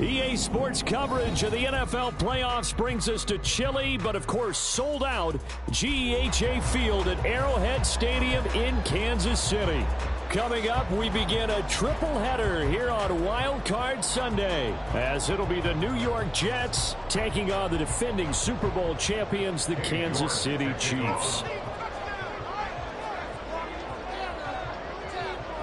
EA Sports coverage of the NFL playoffs brings us to chilly, but of course sold out GEHA Field at Arrowhead Stadium in Kansas City. Coming up, we begin a triple header here on Wild Card Sunday, as it'll be the New York Jets taking on the defending Super Bowl champions, the Kansas City Chiefs.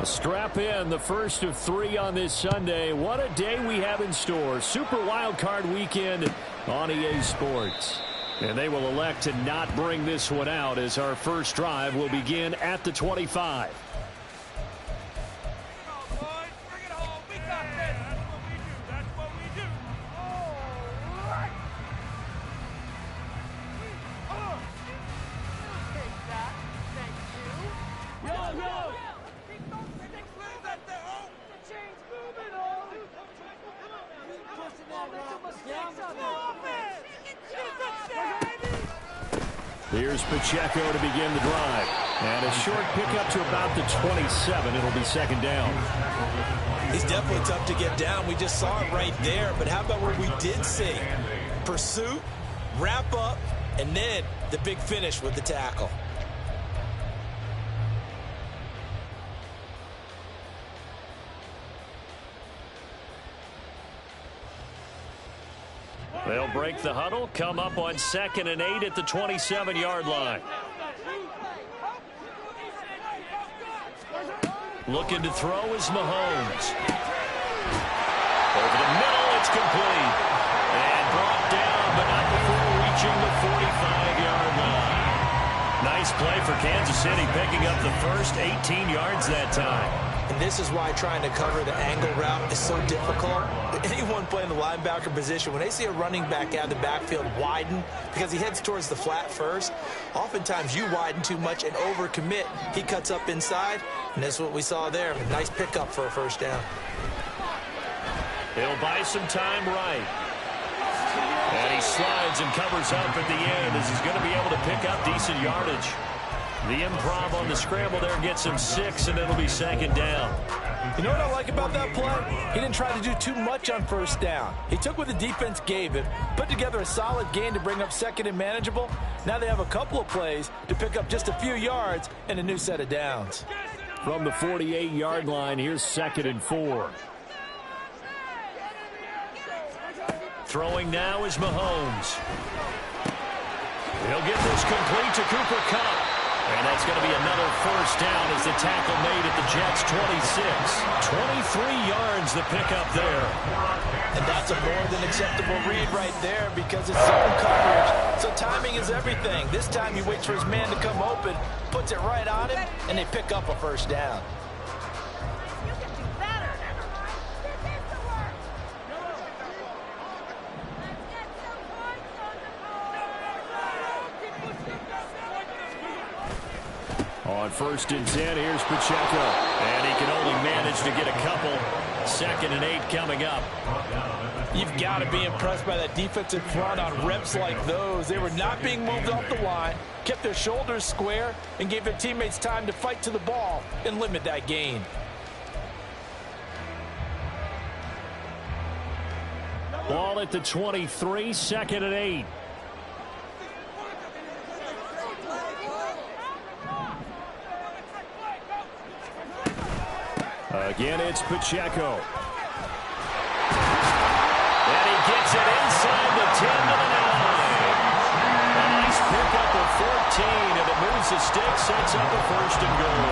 Strap in, the first of 3 on this Sunday. What a day we have in store. Super Wild Card Weekend on EA Sports. And they will elect to not bring this one out, as our first drive will begin at the 25. Here's Pacheco to begin the drive. And a short pickup to about the 27. It'll be second down. He's definitely tough to get down. We just saw it right there. But how about what we did see? Pursuit, wrap up, and then the big finish with the tackle. They'll break the huddle, come up on 2nd and 8 at the 27-yard line. Looking to throw is Mahomes. Over the middle, it's complete. And brought down, but not before reaching the 45-yard line. Nice play for Kansas City, picking up the first 18 yards that time. And this is why trying to cover the angle route is so difficult. Anyone playing the linebacker position, when they see a running back out of the backfield widen because he heads towards the flat first, oftentimes you widen too much and overcommit. He cuts up inside, and that's what we saw there. A nice pickup for a first down. He'll buy some time right. And he slides and covers up at the end as he's going to be able to pick up decent yardage. The improv on the scramble there gets him 6, and it'll be second down. You know what I like about that play? He didn't try to do too much on first down. He took what the defense gave him, put together a solid gain to bring up 2nd and manageable. Now they have a couple of plays to pick up just a few yards and a new set of downs. From the 48-yard line, here's 2nd and 4. Throwing now is Mahomes. He'll get this complete to Cooper Kupp. And that's going to be another first down as the tackle made at the Jets' 26. 23 yards the pickup there. And that's a more than acceptable read right there because it's zone coverage. So timing is everything. This time he waits for his man to come open, puts it right on him, and they pick up a first down. On 1st and 10, here's Pacheco. And he can only manage to get a couple. 2nd and 8 coming up. You've got to be impressed by that defensive front on reps like those. They were not being moved off the line, kept their shoulders square, and gave their teammates time to fight to the ball and limit that gain. Ball at the 23, 2nd and 8. Again, it's Pacheco. And he gets it inside the 10 to the 9. A nice pickup of 14, and it moves the stick, sets up a 1st and goal.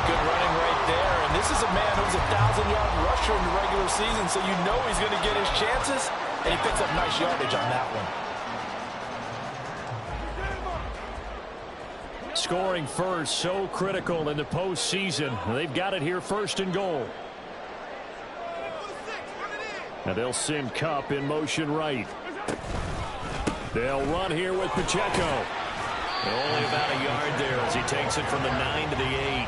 Good running right there, and this is a man who's a 1,000-yard rusher in the regular season, so you know he's going to get his chances, and he picks up nice yardage on that one. Scoring first, so critical in the postseason. They've got it here, 1st and goal. And they'll send Kupp in motion right. They'll run here with Pacheco. Only about a yard there as he takes it from the 9 to the 8.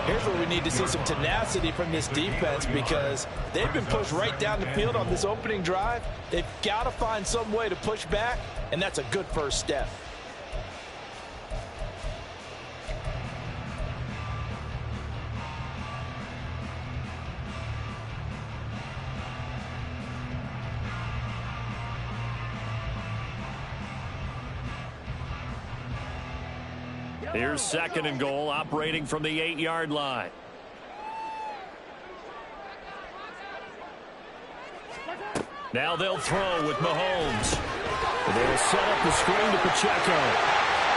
Here's where we need to see some tenacity from this defense because they've been pushed right down the field on this opening drive. They've got to find some way to push back, and that's a good first step. Here's 2nd and goal, operating from the 8-yard line. Now they'll throw with Mahomes. They'll set up the screen to Pacheco.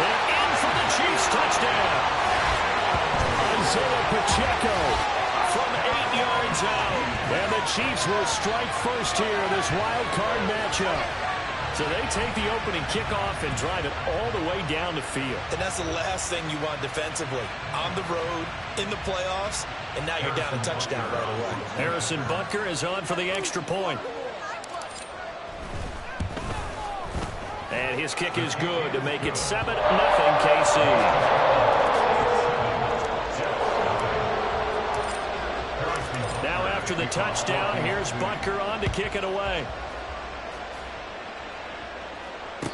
And in for the Chiefs touchdown. Isaiah Pacheco from 8 yards out. And the Chiefs will strike first here in this wild card matchup. So they take the opening kickoff and drive it all the way down the field. And that's the last thing you want defensively. On the road, in the playoffs, and now you're down a touchdown right away. Harrison Butker is on for the extra point. And his kick is good to make it 7-0 KC. Now after the touchdown, here's Butker on to kick it away.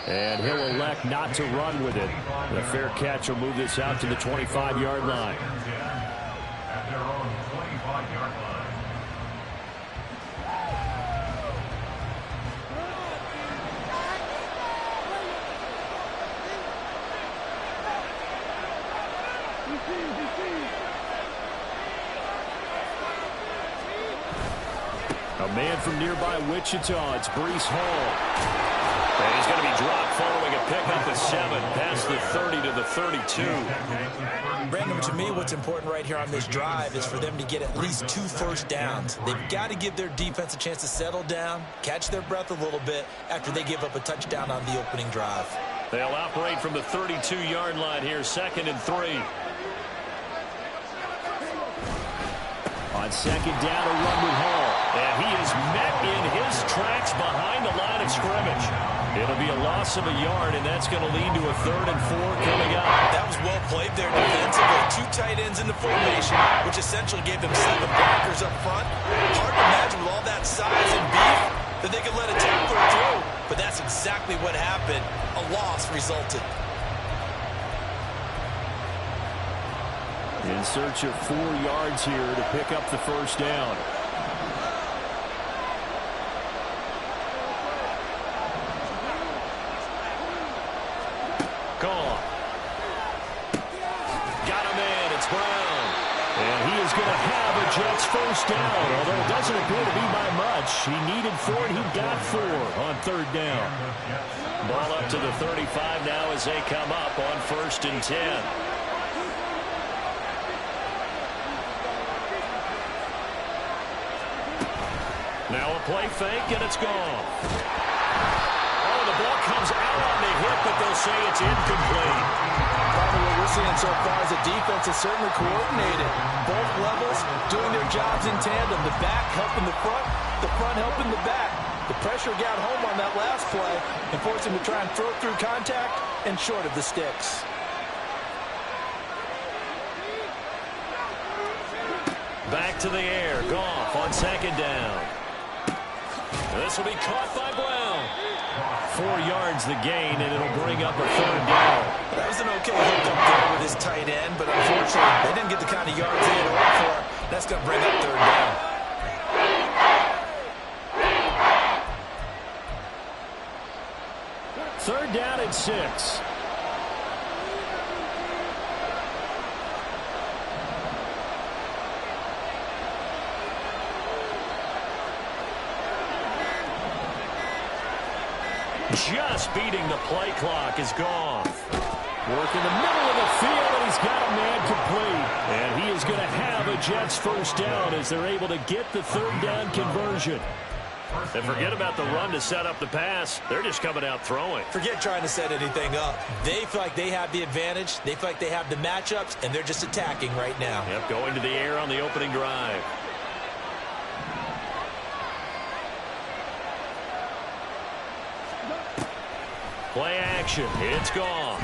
And he'll elect not to run with it. The fair catch will move this out to the 25-yard line. A man from nearby Wichita, it's Breece Hall. And he's going to be dropped following a pickup of 7 past the 30 to the 32. Brandon, to me, what's important right here on this drive is for them to get at least 2 first downs. They've got to give their defense a chance to settle down, catch their breath a little bit after they give up a touchdown on the opening drive. They'll operate from the 32-yard line here, 2nd and 3. On 2nd down, a run with Hall. And he is met in his tracks behind the line of scrimmage. It'll be a loss of a yard, and that's going to lead to a 3rd and 4 coming up. That was well played there defensively. 2 tight ends in the formation, which essentially gave them 7 blockers up front. Hard to imagine with all that size and beef that they could let a tackler through. But that's exactly what happened. A loss resulted. In search of 4 yards here to pick up the first down. Gone. Got him in. It's Brown. And he is going to have a Jets first down, although it doesn't appear to be by much. He needed 4, and he got 4 on 3rd down. Ball up to the 35 now as they come up on 1st and 10. Now a play fake, and it's gone. Oh, the ball comes out on the hit, but they'll say it's incomplete. Probably what we're seeing so far is the defense is certainly coordinated. Both levels doing their jobs in tandem. The back helping the front helping the back. The pressure got home on that last play and forced him to try and throw through contact and short of the sticks. Back to the air. Goff on 2nd down. This will be caught by Brown. 4 yards the gain, and it'll bring up a 3rd down. That was an okay hook up there with his tight end, but unfortunately, they didn't get the kind of yards they had hoped for. That's going to bring up 3rd down. Third down at 6. Just beating the play clock is gone. Work in the middle of the field, and he's got a man complete. And he is going to have a Jets first down as they're able to get the 3rd down conversion. And forget about the run to set up the pass. They're just coming out throwing. Forget trying to set anything up. They feel like they have the advantage. They feel like they have the matchups, and they're just attacking right now. Yep, going to the air on the opening drive. Play action. It's gone.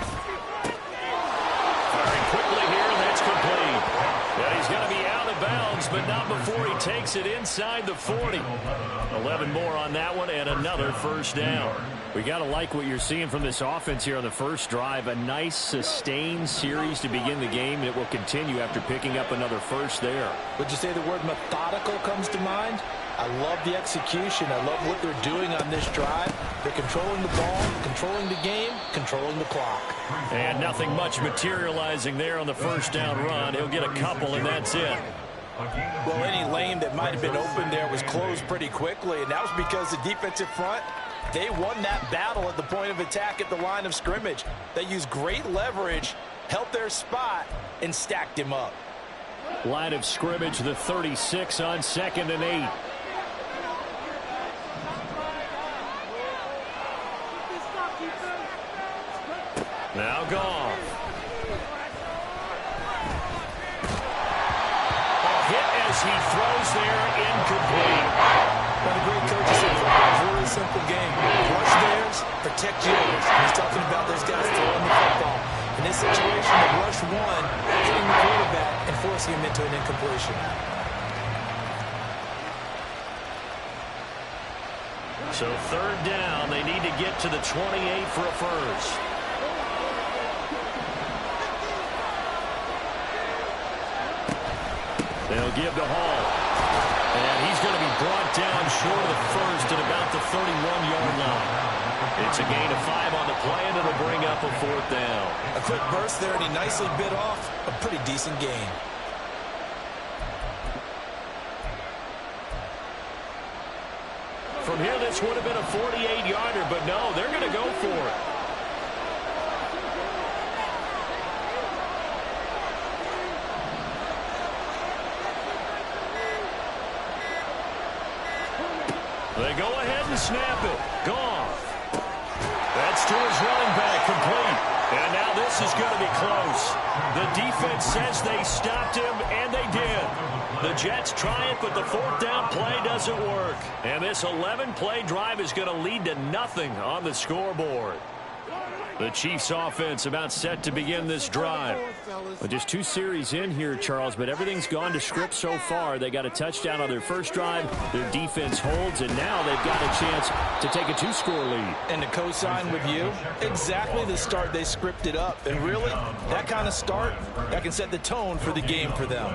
Firing quickly here, and that's complete. And he's going to be out of bounds, but not before he takes it inside the 40. 11 more on that one, and another first down. We got to like what you're seeing from this offense here on the first drive. A nice, sustained series to begin the game, and it will continue after picking up another first there. Would you say the word methodical comes to mind? I love the execution. I love what they're doing on this drive. They're controlling the ball, controlling the game, controlling the clock. And nothing much materializing there on the first down run. He'll get a couple, and that's it. Well, any lane that might have been open there was closed pretty quickly, and that was because the defensive front, they won that battle at the point of attack at the line of scrimmage. They used great leverage, held their spot, and stacked him up. Line of scrimmage, the 36 on 2nd and 8. Now Goff. Hit as he throws there, incomplete. One of the great coaches said football is a really simple game. Rush theirs, protect yours. He's talking about those guys throwing the football. In this situation, the rush one, hitting the quarterback and forcing him into an incompletion. So 3rd down, they need to get to the 28 for a first. They'll give to Hall. And he's going to be brought down short of the first at about the 31-yard line. It's a gain of 5 on the play, and it'll bring up a 4th down. A quick burst there, and he nicely bit off a pretty decent gain. From here, this would have been a 48-yarder, but no, they're going to go for it. They go ahead and snap it. Goff. That's to his running back, complete. And now this is going to be close. The defense says they stopped him, and they did. The Jets try it, but the 4th down play doesn't work. And this 11-play drive is going to lead to nothing on the scoreboard. The Chiefs offense about set to begin this drive. Well, just 2 series in here, Charles, but everything's gone to script so far. They got a touchdown on their first drive. Their defense holds, and now they've got a chance to take a 2-score lead. And to co-sign with you, exactly the start they scripted up. And really, that kind of start, that can set the tone for the game for them.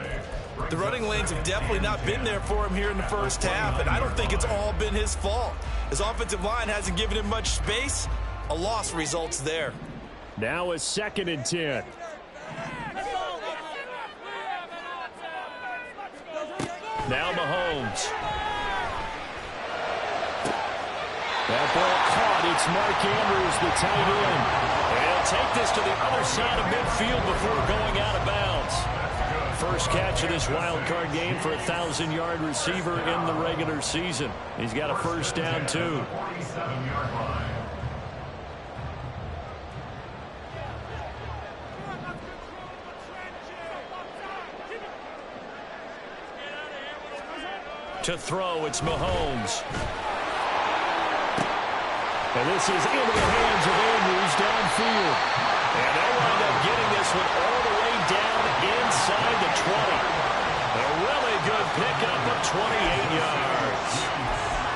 The running lanes have definitely not been there for him here in the first half, and I don't think it's all been his fault. His offensive line hasn't given him much space. A loss results there. Now a 2nd and 10. Now Mahomes. That ball caught. It's Mark Andrews, the tight end. And he'll take this to the other side of midfield before going out of bounds. First catch of this wild card game for a 1,000-yard receiver in the regular season. He's got a first down, too. To throw, it's Mahomes. And this is into the hands of Andrews downfield. And they'll wind up getting this one all the way down inside the 20. A really good pickup of 28 yards.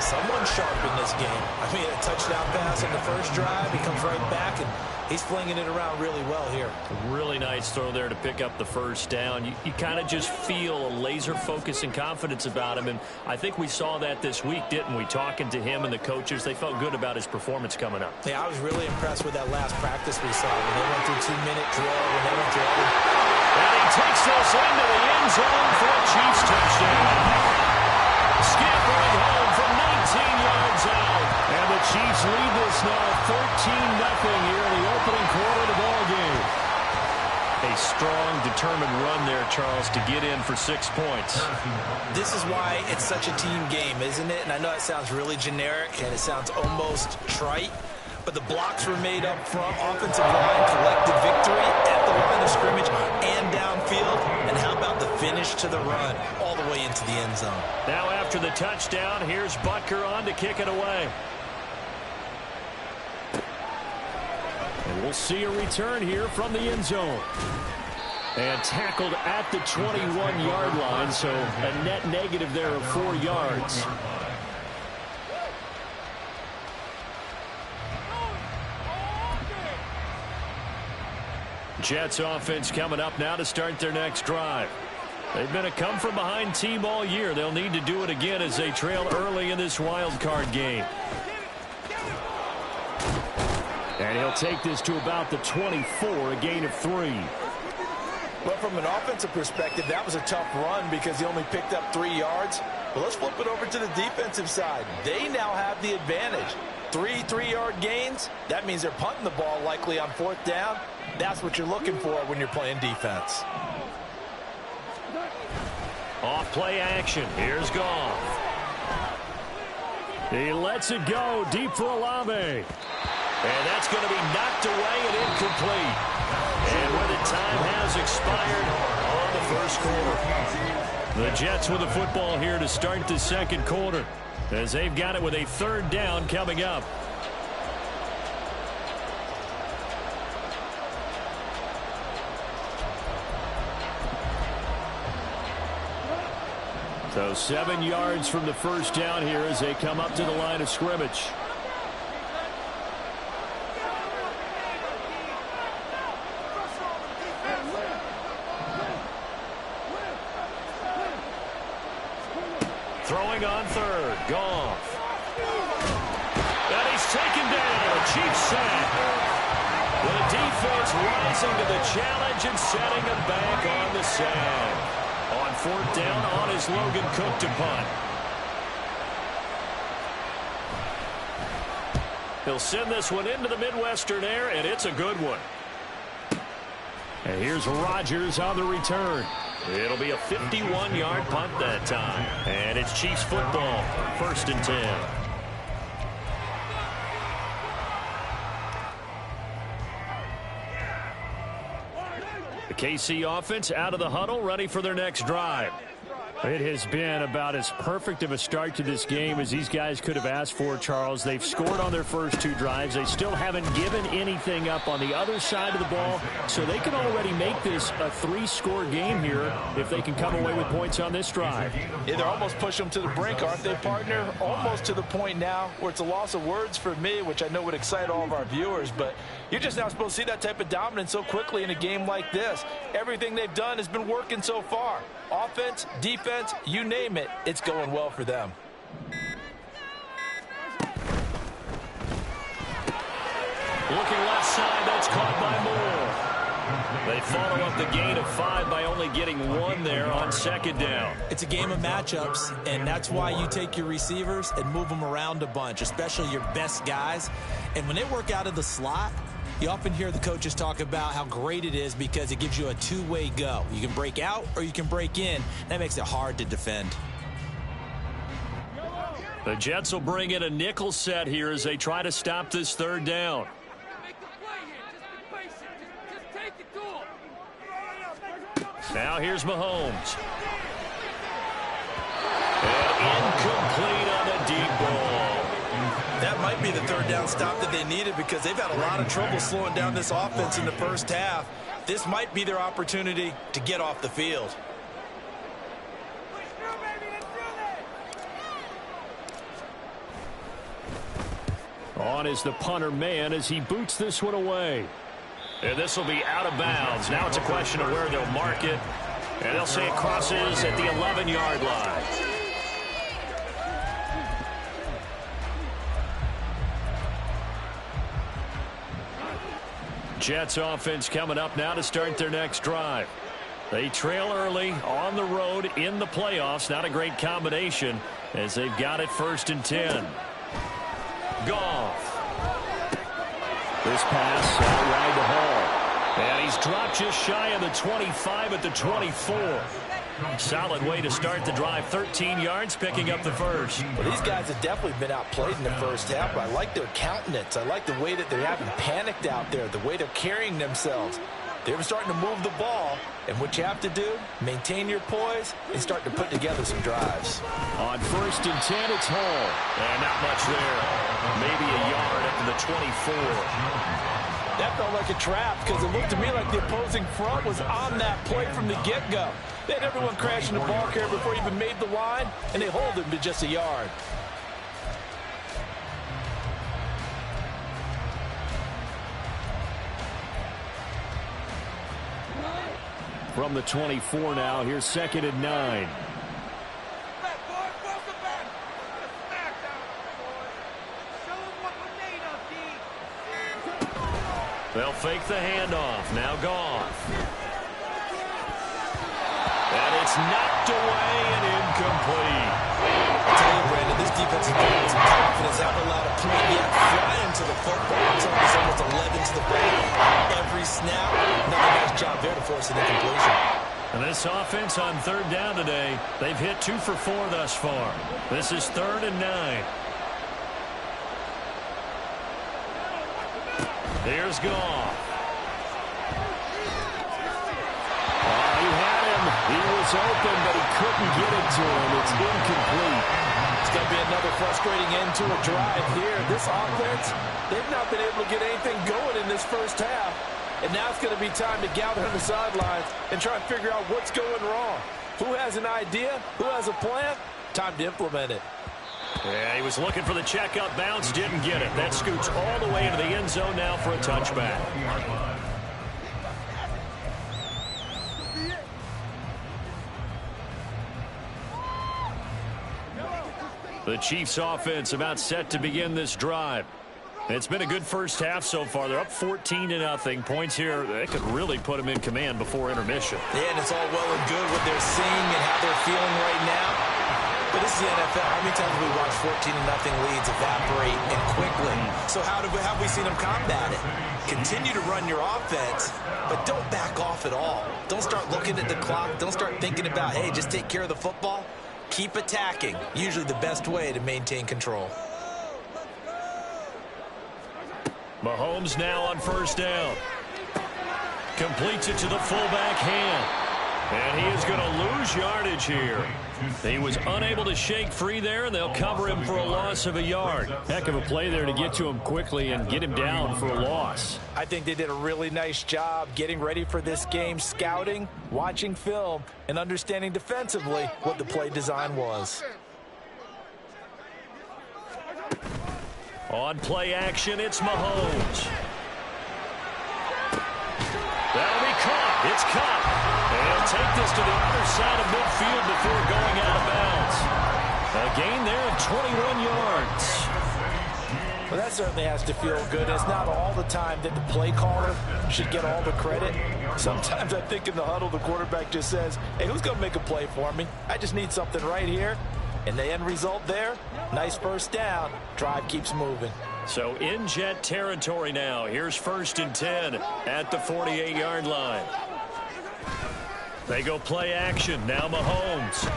Someone sharp in this game. I mean, a touchdown pass on the first drive. He comes right back, and he's flinging it around really well here. Really nice throw there to pick up the first down. You kind of just feel a laser focus and confidence about him, and I think we saw that this week, didn't we? Talking to him and the coaches, they felt good about his performance coming up. Yeah, I was really impressed with that last practice we saw when they went through 2-minute drill, when they went through and he takes this into the end zone for a Chiefs touchdown. Scampering home from 19 yards out. And the Chiefs lead this now 13-0 here in the opening quarter of the ballgame. A strong, determined run there, Charles, to get in for 6 points. This is why it's such a team game, isn't it? And I know it sounds really generic and it sounds almost trite, but the blocks were made up front. Offensive line collected victory at the line of scrimmage and downfield. And how about the finish to the run all the way into the end zone? Now after the touchdown, here's Butker on to kick it away. And we'll see a return here from the end zone. And tackled at the 21-yard line, so a net negative there of 4 yards. Jets offense coming up now to start their next drive. They've been a come-from-behind team all year. They'll need to do it again as they trail early in this wild card game. And he'll take this to about the 24, a gain of 3. But from an offensive perspective, that was a tough run because he only picked up 3 yards. But let's flip it over to the defensive side. They now have the advantage. 3 3-yard gains. That means they're punting the ball likely on 4th down. That's what you're looking for when you're playing defense. Off play action. Here's Goff. He lets it go deep for Olave. And that's going to be knocked away and incomplete. And with it, time has expired on the first quarter. The Jets with the football here to start the second quarter, as they've got it with a 3rd down coming up. So 7 yards from the first down here as they come up to the line of scrimmage. Throwing on 3rd. Goff. And he's taken down. A cheap sack. The defense rising to the challenge and setting him back on the sack. On 4th down, on is Logan Cook to punt. He'll send this one into the Midwestern air, and it's a good one. And here's Rodgers on the return. It'll be a 51-yard punt that time. And it's Chiefs football, 1st and 10. The KC offense out of the huddle, ready for their next drive. It has been about as perfect of a start to this game as these guys could have asked for, Charles. They've scored on their first 2 drives. They still haven't given anything up on the other side of the ball, so they can already make this a 3-score game here if they can come away with points on this drive. Yeah, they're almost pushing them to the brink, aren't they, partner? Almost to the point now where it's a loss of words for me, which I know would excite all of our viewers, but you're just not supposed to see that type of dominance so quickly in a game like this. Everything they've done has been working so far. Offense, defense, you name it, it's going well for them. Looking left side, that's caught by Moore. They follow up the gain of 5 by only getting 1 there on 2nd down. It's a game of matchups, and that's why you take your receivers and move them around a bunch, especially your best guys. And when they work out of the slot, you often hear the coaches talk about how great it is because it gives you a 2-way go. You can break out or you can break in. That makes it hard to defend. The Jets will bring in a nickel set here as they try to stop this 3rd down. Now here's Mahomes. And incomplete on the deep ball. That might be the 3rd down stop that they needed because they've had a lot of trouble slowing down this offense in the first half. This might be their opportunity to get off the field. On is the punter man as he boots this one away. And this will be out of bounds. Now it's a question of where they'll mark it. And they'll say it crosses at the 11-yard line. Jets offense coming up now to start their next drive. They trail early on the road in the playoffs. Not a great combination as they've got it 1st and 10. Goff. This pass out wide to Hall. And he's dropped just shy of the 25 at the 24. Solid way to start the drive. 13 yards, picking up the first. Well, these guys have definitely been outplayed in the first half, but I like their countenance. I like the way that they haven't panicked out there, the way they're carrying themselves. They're starting to move the ball, and what you have to do, maintain your poise and start to put together some drives. On 1st and 10, it's Hall. And not much there. Maybe a yard up to the 24. That felt like a trap because it looked to me like the opposing front was on that play from the get-go. They had everyone crashing the ball carrier before he even made the line, and they hold him to just a yard. From the 24 now, here's 2nd and 9. They'll fake the handoff. Now Goff. And it's knocked away and incomplete. I tell you, Brandon, this defense is building some confidence. They haven't allowed a point yet. Flying to the football. It's almost 11 to the back. Every snap. Another nice job there to force an incompletion. And this offense on 3rd down today, they've hit 2 for 4 thus far. This is 3rd and 9. Here's Goff. He had him. He was open, but he couldn't get it to him. It's incomplete. It's going to be another frustrating end to a drive here. This offense, they've not been able to get anything going in this first half. And now it's going to be time to gather on the sidelines and try and figure out what's going wrong. Who has an idea? Who has a plan? Time to implement it. Yeah, he was looking for the checkup bounce, didn't get it. That scoots all the way into the end zone now for a touchback. The Chiefs offense about set to begin this drive. It's been a good first half so far. They're up 14-0. Points here, they could really put them in command before intermission. Yeah, and it's all well and good what they're seeing and how they're feeling right now. But this is the NFL. How many times have we watched 14-0 leads evaporate and quickly? So how have we seen them combat it? Continue to run your offense, but don't back off at all. Don't start looking at the clock. Don't start thinking about, hey, just take care of the football. Keep attacking. Usually the best way to maintain control. Mahomes now on 1st down. Completes it to the fullback hand. And he is going to lose yardage here. He was unable to shake free there, and they'll cover him for a loss of a yard. Heck of a play there to get to him quickly and get him down for a loss. I think they did a really nice job getting ready for this game, scouting, watching film, and understanding defensively what the play design was. On play action, it's Mahomes. That'll be caught. It's caught. And he'll take this to the other side of midfield before going out of bounds. A gain there of 21 yards. Well, that certainly has to feel good. It's not all the time that the play caller should get all the credit. Sometimes I think in the huddle, the quarterback just says, hey, who's going to make a play for me? I just need something right here. And the end result there, nice first down. Drive keeps moving. So in Jet territory now. Here's 1st and 10 at the 48-yard line. They go play action. Now Mahomes.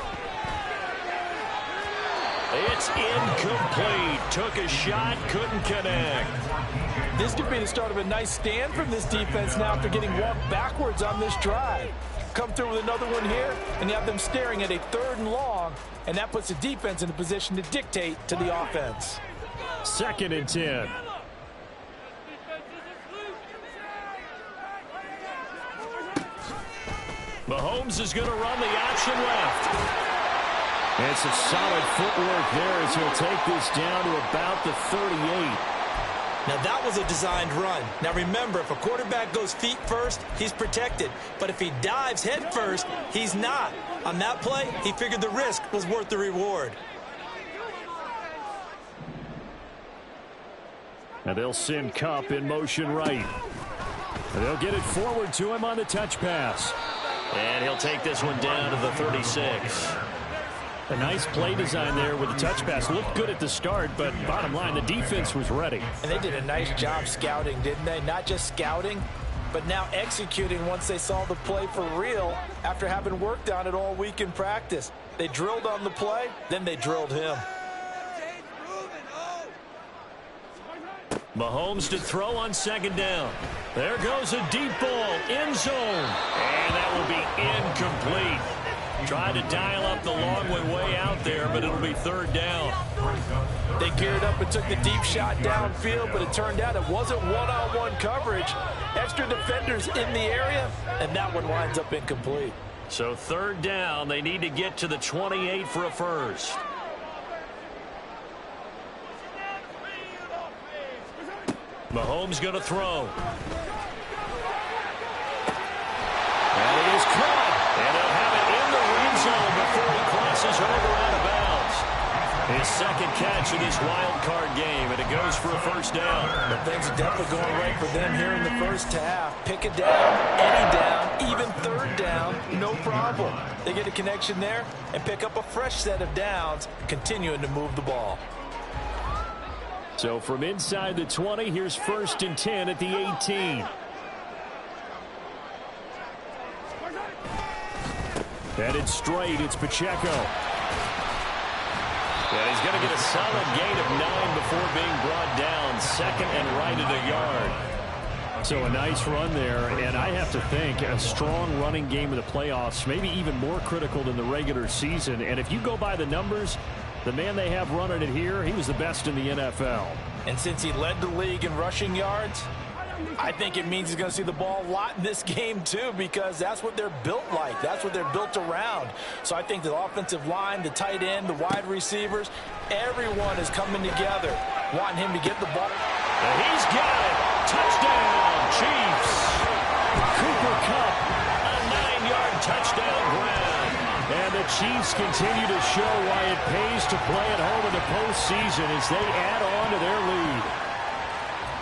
It's incomplete. Took a shot, couldn't connect. This could be the start of a nice stand from this defense now after getting walked backwards on this drive. Come through with another one here, and you have them staring at a 3rd and long, and that puts the defense in a position to dictate to the offense. 2nd and 10. Mahomes is going to run the option left. It's a solid footwork there as he'll take this down to about the 38. Now, that was a designed run. Now, remember, if a quarterback goes feet first, he's protected. But if he dives head first, he's not. On that play, he figured the risk was worth the reward. And they'll send Kupp in motion right. And they'll get it forward to him on the touch pass. And he'll take this one down to the 36. A nice play design there with the touch pass. Looked good at the start, but bottom line, the defense was ready. And they did a nice job scouting, didn't they? Not just scouting, but now executing once they saw the play for real after having worked on it all week in practice. They drilled on the play, then they drilled him. Mahomes to throw on 2nd down. There goes a deep ball, end zone. And that will be incomplete. Tried to dial up the long way out there, but it'll be 3rd down. They geared up and took the deep shot downfield, but it turned out it wasn't one-on-one coverage. Extra defenders in the area, and that one winds up incomplete. So 3rd down, they need to get to the 28 for a first. Mahomes going to throw. And it is caught. His second catch in this wild card game, and it goes for a first down. But things are definitely going right for them here in the first half. Pick it down, any down, even third down, no problem. They get a connection there and pick up a fresh set of downs, continuing to move the ball. So from inside the 20, here's 1st and 10 at the 18. Headed straight, it's Pacheco. And he's going to get a solid gain of 9 before being brought down. 2nd and right at a yard. So a nice run there, and I have to think a strong running game of the playoffs, maybe even more critical than the regular season. And if you go by the numbers, the man they have running it here, he was the best in the NFL. And since he led the league in rushing yards, I think it means he's going to see the ball a lot in this game, too, because that's what they're built like. That's what they're built around. So I think the offensive line, the tight end, the wide receivers, everyone is coming together, wanting him to get the ball. And he's got it. Touchdown, Chiefs. Cooper Kupp, a 9-yard touchdown grab. And the Chiefs continue to show why it pays to play at home in the postseason as they add on to their lead.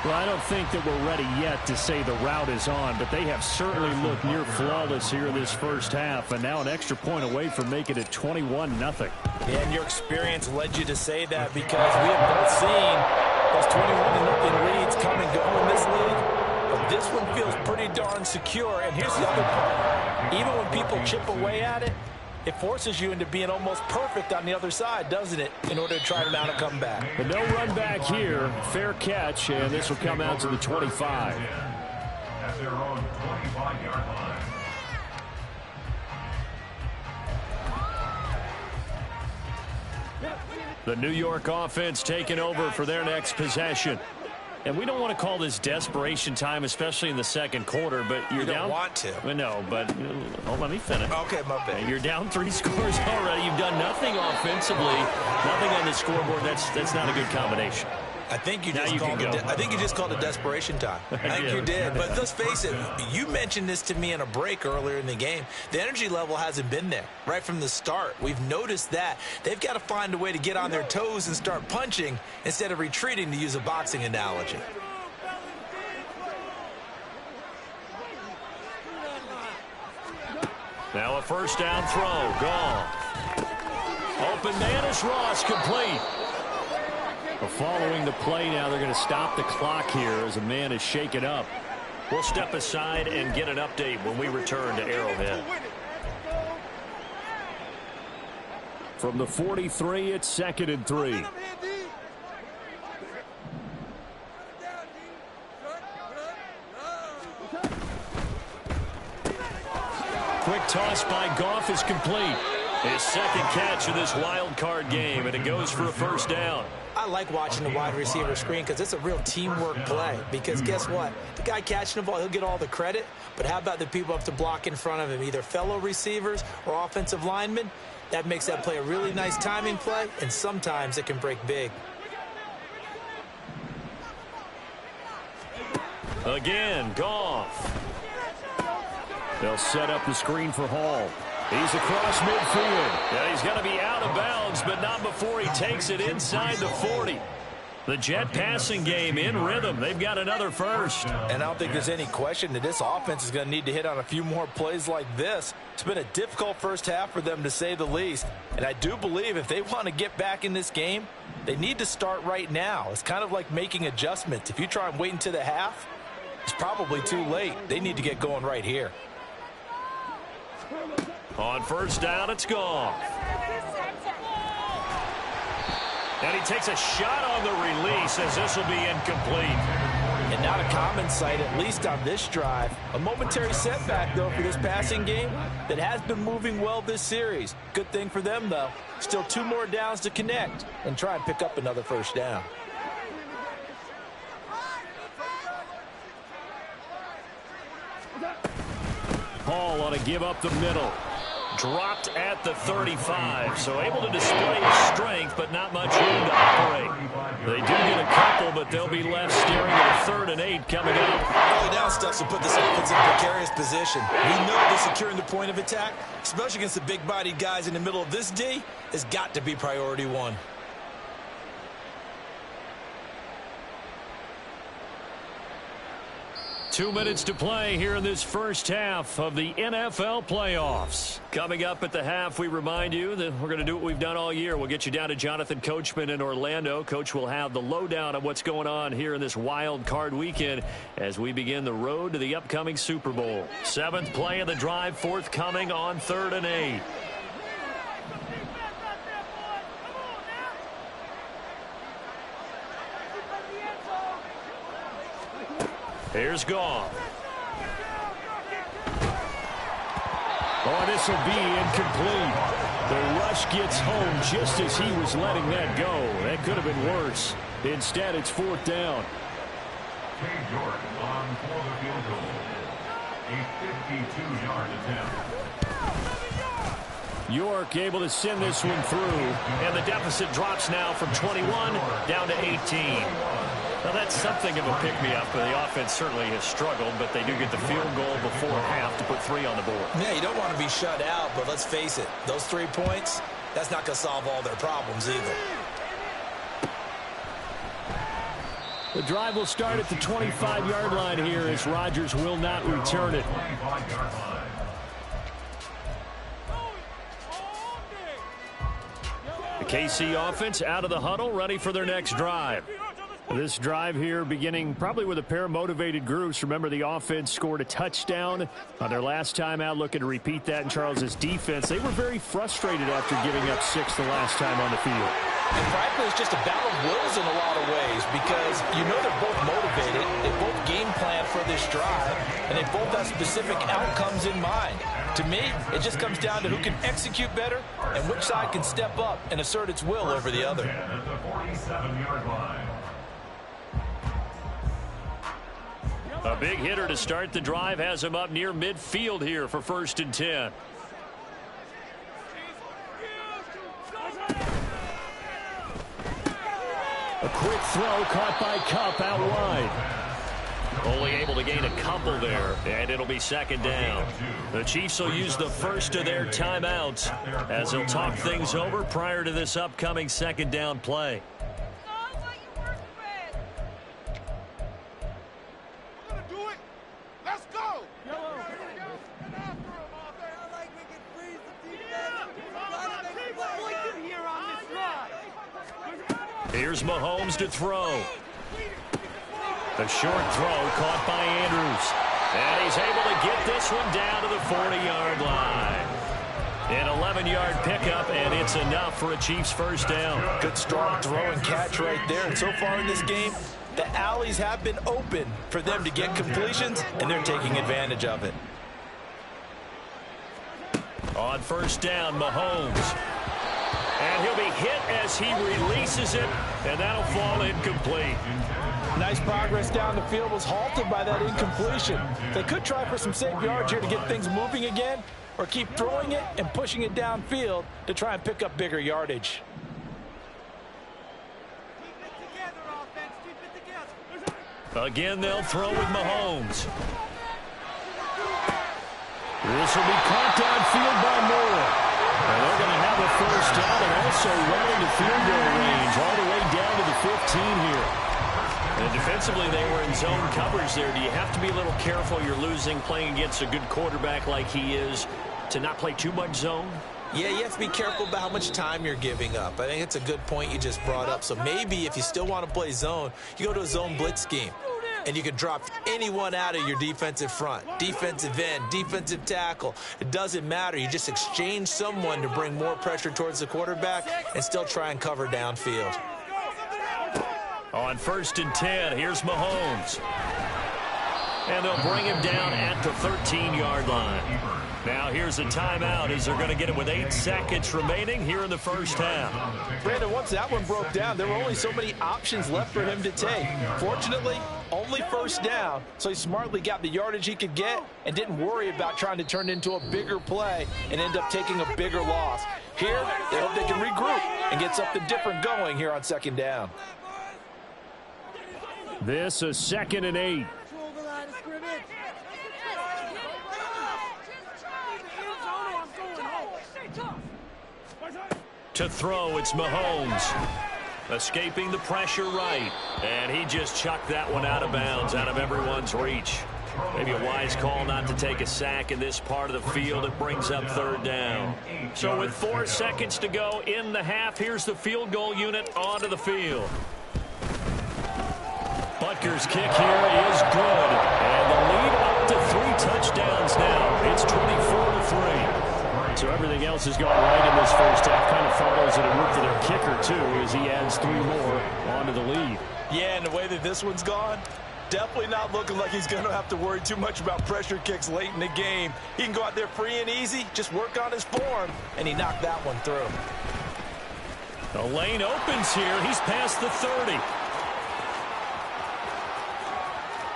Well, I don't think that we're ready yet to say the route is on, but they have certainly looked near flawless here this first half, and now an extra point away from making it 21-0. And your experience led you to say that because we have both seen those 21-0 leads come and go in this league, but this one feels pretty darn secure. And here's the other part. Even when people chip away at it, it forces you into being almost perfect on the other side, doesn't it, in order to try to mount a comeback. But no run back here. Fair catch, and this will come out to the 25. At their own 25-yard line. The New York offense taking over for their next possession. And we don't want to call this desperation time, especially in the second quarter, but you're down. You don't want to. No, but let me finish. Okay, my bad. You're down 3 scores already. You've done nothing offensively, nothing on the scoreboard. That's not a good combination. I think you just called it desperation time. I think you did. But let's face it, you mentioned this to me in a break earlier in the game. The energy level hasn't been there right from the start. We've noticed that. They've got to find a way to get on their toes and start punching instead of retreating, to use a boxing analogy. Now a first down throw. Gone. Open man is Ross, complete. Following the play now, they're going to stop the clock here as a man is shaken up. We'll step aside and get an update when we return to Arrowhead. From the 43, it's 2nd and 3. Quick toss by Goff is complete. His second catch of this wild card game, and it goes for a first down. I like watching the wide receiver screen because it's a real teamwork play. Because guess what? The guy catching the ball, he'll get all the credit. But how about the people up to block in front of him, either fellow receivers or offensive linemen? That makes that play a really nice timing play, and sometimes it can break big. Again, Goff. They'll set up the screen for Hall. He's across midfield. Yeah, he's going to be out of bounds, but not before he takes it inside the 40. The Jet passing game in rhythm. They've got another first. And I don't think there's any question that this offense is going to need to hit on a few more plays like this. It's been a difficult first half for them, to say the least. And I do believe if they want to get back in this game, they need to start right now. It's kind of like making adjustments. If you try and wait until the half, it's probably too late. They need to get going right here. On first down, it's Goff. And he takes a shot on the release as this will be incomplete. And not a common sight, at least on this drive. A momentary setback, though, for this passing game that has been moving well this series. Good thing for them, though. Still 2 more downs to connect and try and pick up another first down. Hall ought to give up the middle. Dropped at the 35, so able to display his strength, but not much room to operate. They do get a couple, but they'll be left staring at a 3rd and 8 coming up. Early down stuff will put this offense in a precarious position. We know that securing the point of attack, especially against the big-bodied guys in the middle of this D, has got to be priority 1. 2 minutes to play here in this first half of the NFL playoffs. Coming up at the half, we remind you that we're going to do what we've done all year. We'll get you down to Jonathan Coachman in Orlando. Coach will have the lowdown on what's going on here in this wild card weekend as we begin the road to the upcoming Super Bowl. 7th play of the drive, forthcoming on 3rd and 8. Here's Goff. Oh, this will be incomplete. The rush gets home just as he was letting that go. That could have been worse. Instead, it's 4th down. Cade York on for the field goal. A 52-yard attempt. York able to send this one through. And the deficit drops now from 21 down to 18. Now, that's something of a pick-me-up. The offense certainly has struggled, but they do get the field goal before half to put 3 on the board. Yeah, you don't want to be shut out, but let's face it, those 3 points, that's not going to solve all their problems either. The drive will start at the 25-yard line here as Rodgers will not return it. The KC offense out of the huddle, ready for their next drive. This drive here beginning probably with a pair of motivated groups. Remember, the offense scored a touchdown on their last time out, looking to repeat that in Charles's defense. They were very frustrated after giving up 6 the last time on the field. And frankly, it's just a battle of wills in a lot of ways because you know they're both motivated. They both game plan for this drive, and they both have specific outcomes in mind. To me, it just comes down to who can execute better and which side can step up and assert its will over the other. At the 47-yard line. A big hitter to start the drive has him up near midfield here for 1st and 10. A quick throw caught by Kupp out wide. Only able to gain a couple there, and it'll be 2nd down. The Chiefs will use the first of their timeouts as they'll talk things over prior to this upcoming 2nd down play. Here's Mahomes to throw. The short throw caught by Andrews. And he's able to get this one down to the 40-yard line. An 11-yard pickup, and it's enough for a Chiefs 1st down. Good strong throw and catch right there. And so far in this game, the alleys have been open for them to get completions, and they're taking advantage of it. On 1st down, Mahomes. And he'll be hit as he releases it, and that'll fall incomplete. Nice progress down the field, was halted by that incompletion. They could try for some safe yards here to get things moving again, or keep throwing it and pushing it downfield to try and pick up bigger yardage. Again, they'll throw with Mahomes. This will be caught downfield by Moore. And they're going to have a 1st down and also right into field goal range all the way down to the 15 here. And defensively, they were in zone coverage there. Do you have to be a little careful? You're losing playing against a good quarterback like he is to not play too much zone? Yeah, you have to be careful about how much time you're giving up. I think it's a good point you just brought up. So maybe if you still want to play zone, you go to a zone blitz scheme. And you can drop anyone out of your defensive front, defensive end, defensive tackle. It doesn't matter. You just exchange someone to bring more pressure towards the quarterback and still try and cover downfield. On 1st and 10, here's Mahomes. And they'll bring him down at the 13-yard line. Now here's a timeout as they're going to get it with 8 seconds remaining here in the 1st half. Brandon, once that one broke down, there were only so many options left for him to take. Fortunately, only 1st down, so he smartly got the yardage he could get and didn't worry about trying to turn it into a bigger play and end up taking a bigger loss. Here, they hope they can regroup and get something different going here on 2nd down. This is 2nd and 8. To throw, it's Mahomes. Escaping the pressure right. And he just chucked that one out of bounds, out of everyone's reach. Maybe a wise call not to take a sack in this part of the field. It brings up third down. So with 4 seconds to go in the half, here's the field goal unit onto the field. Butker's kick here is good. And the lead up to 3 touchdowns now. It's 24-3. So everything else has gone right in this first half. Kind of follows it a move for their kicker, too, as he adds 3 more onto the lead. Yeah, and the way that this one's gone, definitely not looking like he's going to have to worry too much about pressure kicks late in the game. He can go out there free and easy, just work on his form, and he knocked that one through. The lane opens here. He's past the 30.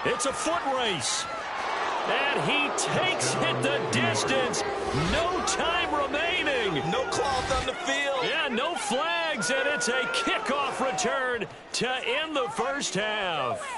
It's a foot race. And he takes it the distance. No time remaining. No cloth on the field. Yeah, no flags, and it's a kickoff return to end the first half.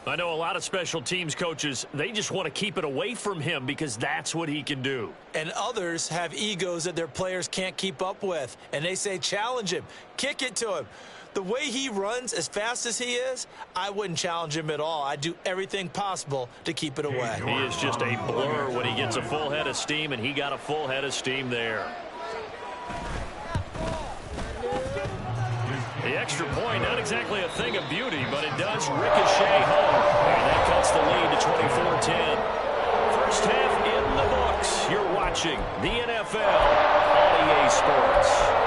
I know a lot of special teams coaches, they just want to keep it away from him because that's what he can do. And others have egos that their players can't keep up with. And they say, challenge him, kick it to him. The way he runs as fast as he is, I wouldn't challenge him at all. I'd do everything possible to keep it away. He is just a blur when he gets a full head of steam, and he got a full head of steam there. The extra point, not exactly a thing of beauty, but it does ricochet home. And that cuts the lead to 24-10. First half in the books. You're watching the NFL on EA Sports.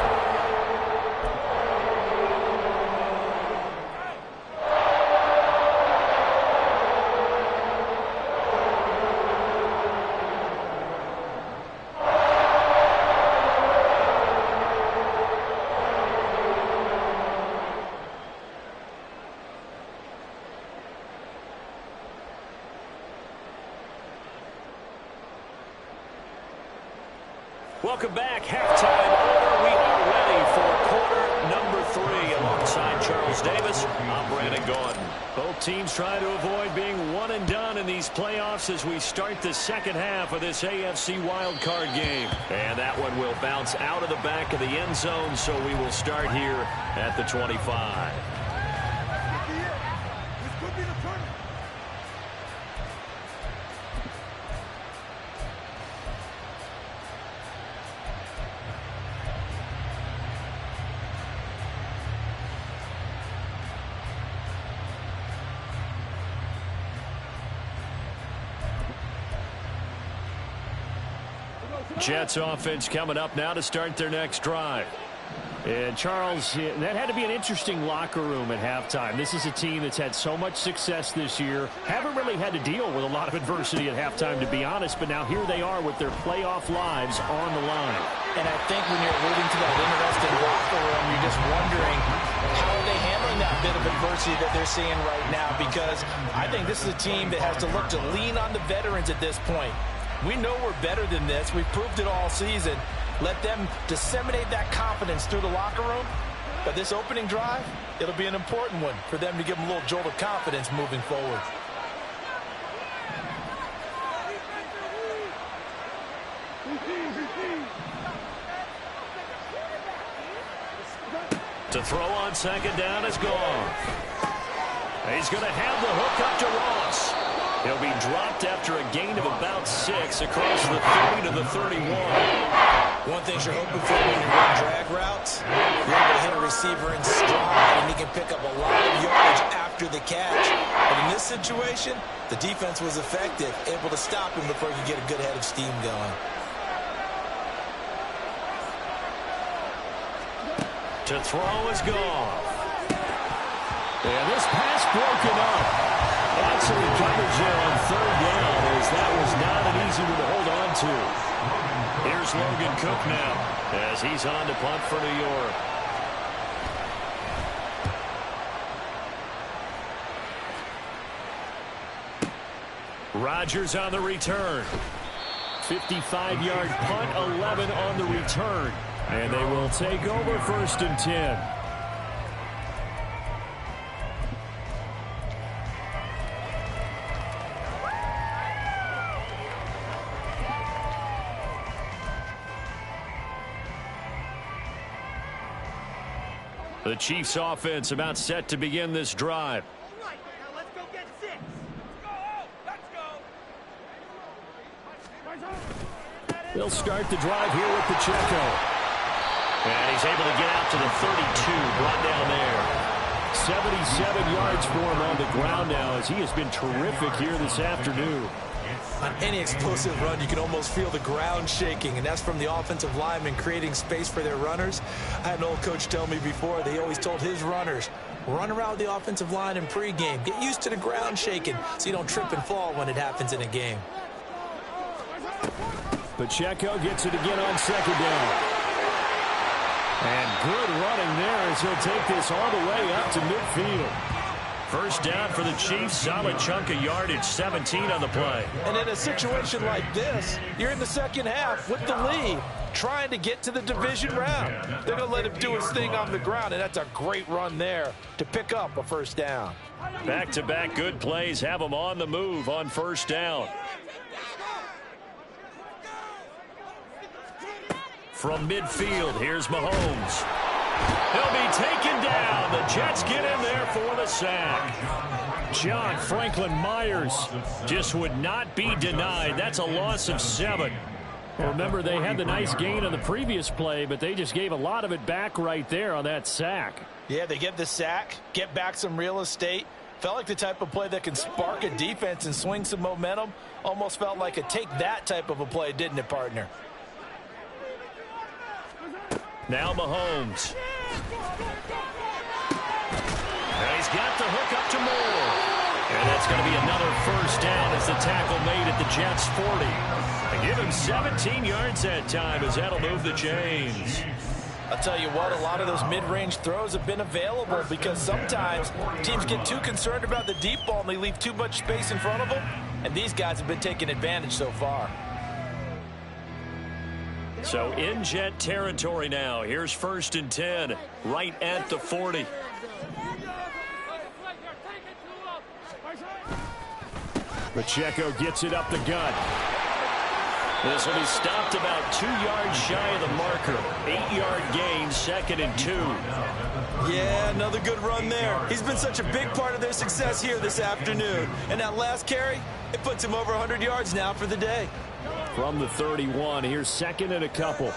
Welcome back. Halftime over. We are ready for quarter number 3. Alongside Charles Davis, I'm Brandon Gordon. Both teams trying to avoid being one and done in these playoffs as we start the second half of this AFC wildcard game. And that one will bounce out of the back of the end zone, so we will start here at the 25. Jets offense coming up now to start their next drive. And Charles, that had to be an interesting locker room at halftime. This is a team that's had so much success this year. Haven't really had to deal with a lot of adversity at halftime, to be honest, but now here they are with their playoff lives on the line. And I think when you're alluding to that interesting locker room, you're just wondering how are they handling that bit of adversity that they're seeing right now, because I think this is a team that has to look to lean on the veterans at this point. We know we're better than this. We've proved it all season. Let them disseminate that confidence through the locker room. But this opening drive, it'll be an important one for them to give them a little jolt of confidence moving forward. To throw on second down is gone. He's going to have the hook up to Ross. He'll be dropped after a gain of about 6 across the 30 to the 31. One thing you're hoping for when you run drag routes, you're able to hit a receiver in stride, and he can pick up a lot of yardage after the catch. But in this situation, the defense was effective, able to stop him before he could get a good head of steam going. To throw is gone. And this pass broken up. Excellent coverage there on third down, as that was not an easy one to hold on to. Here's Logan Cook now as he's on to punt for New York. Rodgers on the return. 55-yard punt, 11 on the return. And they will take over 1st and 10. The Chiefs offense about set to begin this drive. All right, now let's go get 6. They'll start the drive here with Pacheco. And he's able to get out to the 32, brought down there. 77 yards for him on the ground now as he has been terrific here this afternoon. On any explosive run, you can almost feel the ground shaking, and that's from the offensive linemen creating space for their runners. I had an old coach tell me before, they always told his runners, run around the offensive line in pregame. Get used to the ground shaking so you don't trip and fall when it happens in a game. Pacheco gets it again on second down. And good running there as he'll take this all the way up to midfield. First down for the Chiefs. Solid chunk of yardage, 17 on the play. And in a situation like this, you're in the second half with the lead, trying to get to the division round. They're going to let him do his thing on the ground, and that's a great run there to pick up a first down. Back-to-back good plays have him on the move on first down. From midfield, here's Mahomes. He'll be taken down. The Jets get in there for the sack. John Franklin Myers just would not be denied. That's a loss of 7. Well, remember, they had the nice gain on the previous play, but they just gave a lot of it back right there on that sack. Yeah, they get the sack, get back some real estate. Felt like the type of play that can spark a defense and swing some momentum. Almost felt like a take-that type of a play, didn't it, partner? Now Mahomes. Now he's got the hook up to Moore. And that's going to be another first down as the tackle made at the Jets' 40. And give him 17 yards that time as that'll move the chains. I'll tell you what, a lot of those mid-range throws have been available because sometimes teams get too concerned about the deep ball and they leave too much space in front of them. And these guys have been taking advantage so far. So in Jet territory now. Here's 1st and 10, right at the 40. Pacheco gets it up the gut. This will be stopped about 2 yards shy of the marker. 8-yard gain, 2nd and 2. Yeah, another good run there. He's been such a big part of their success here this afternoon. And that last carry, it puts him over 100 yards now for the day. From the 31, here's 2nd and a couple.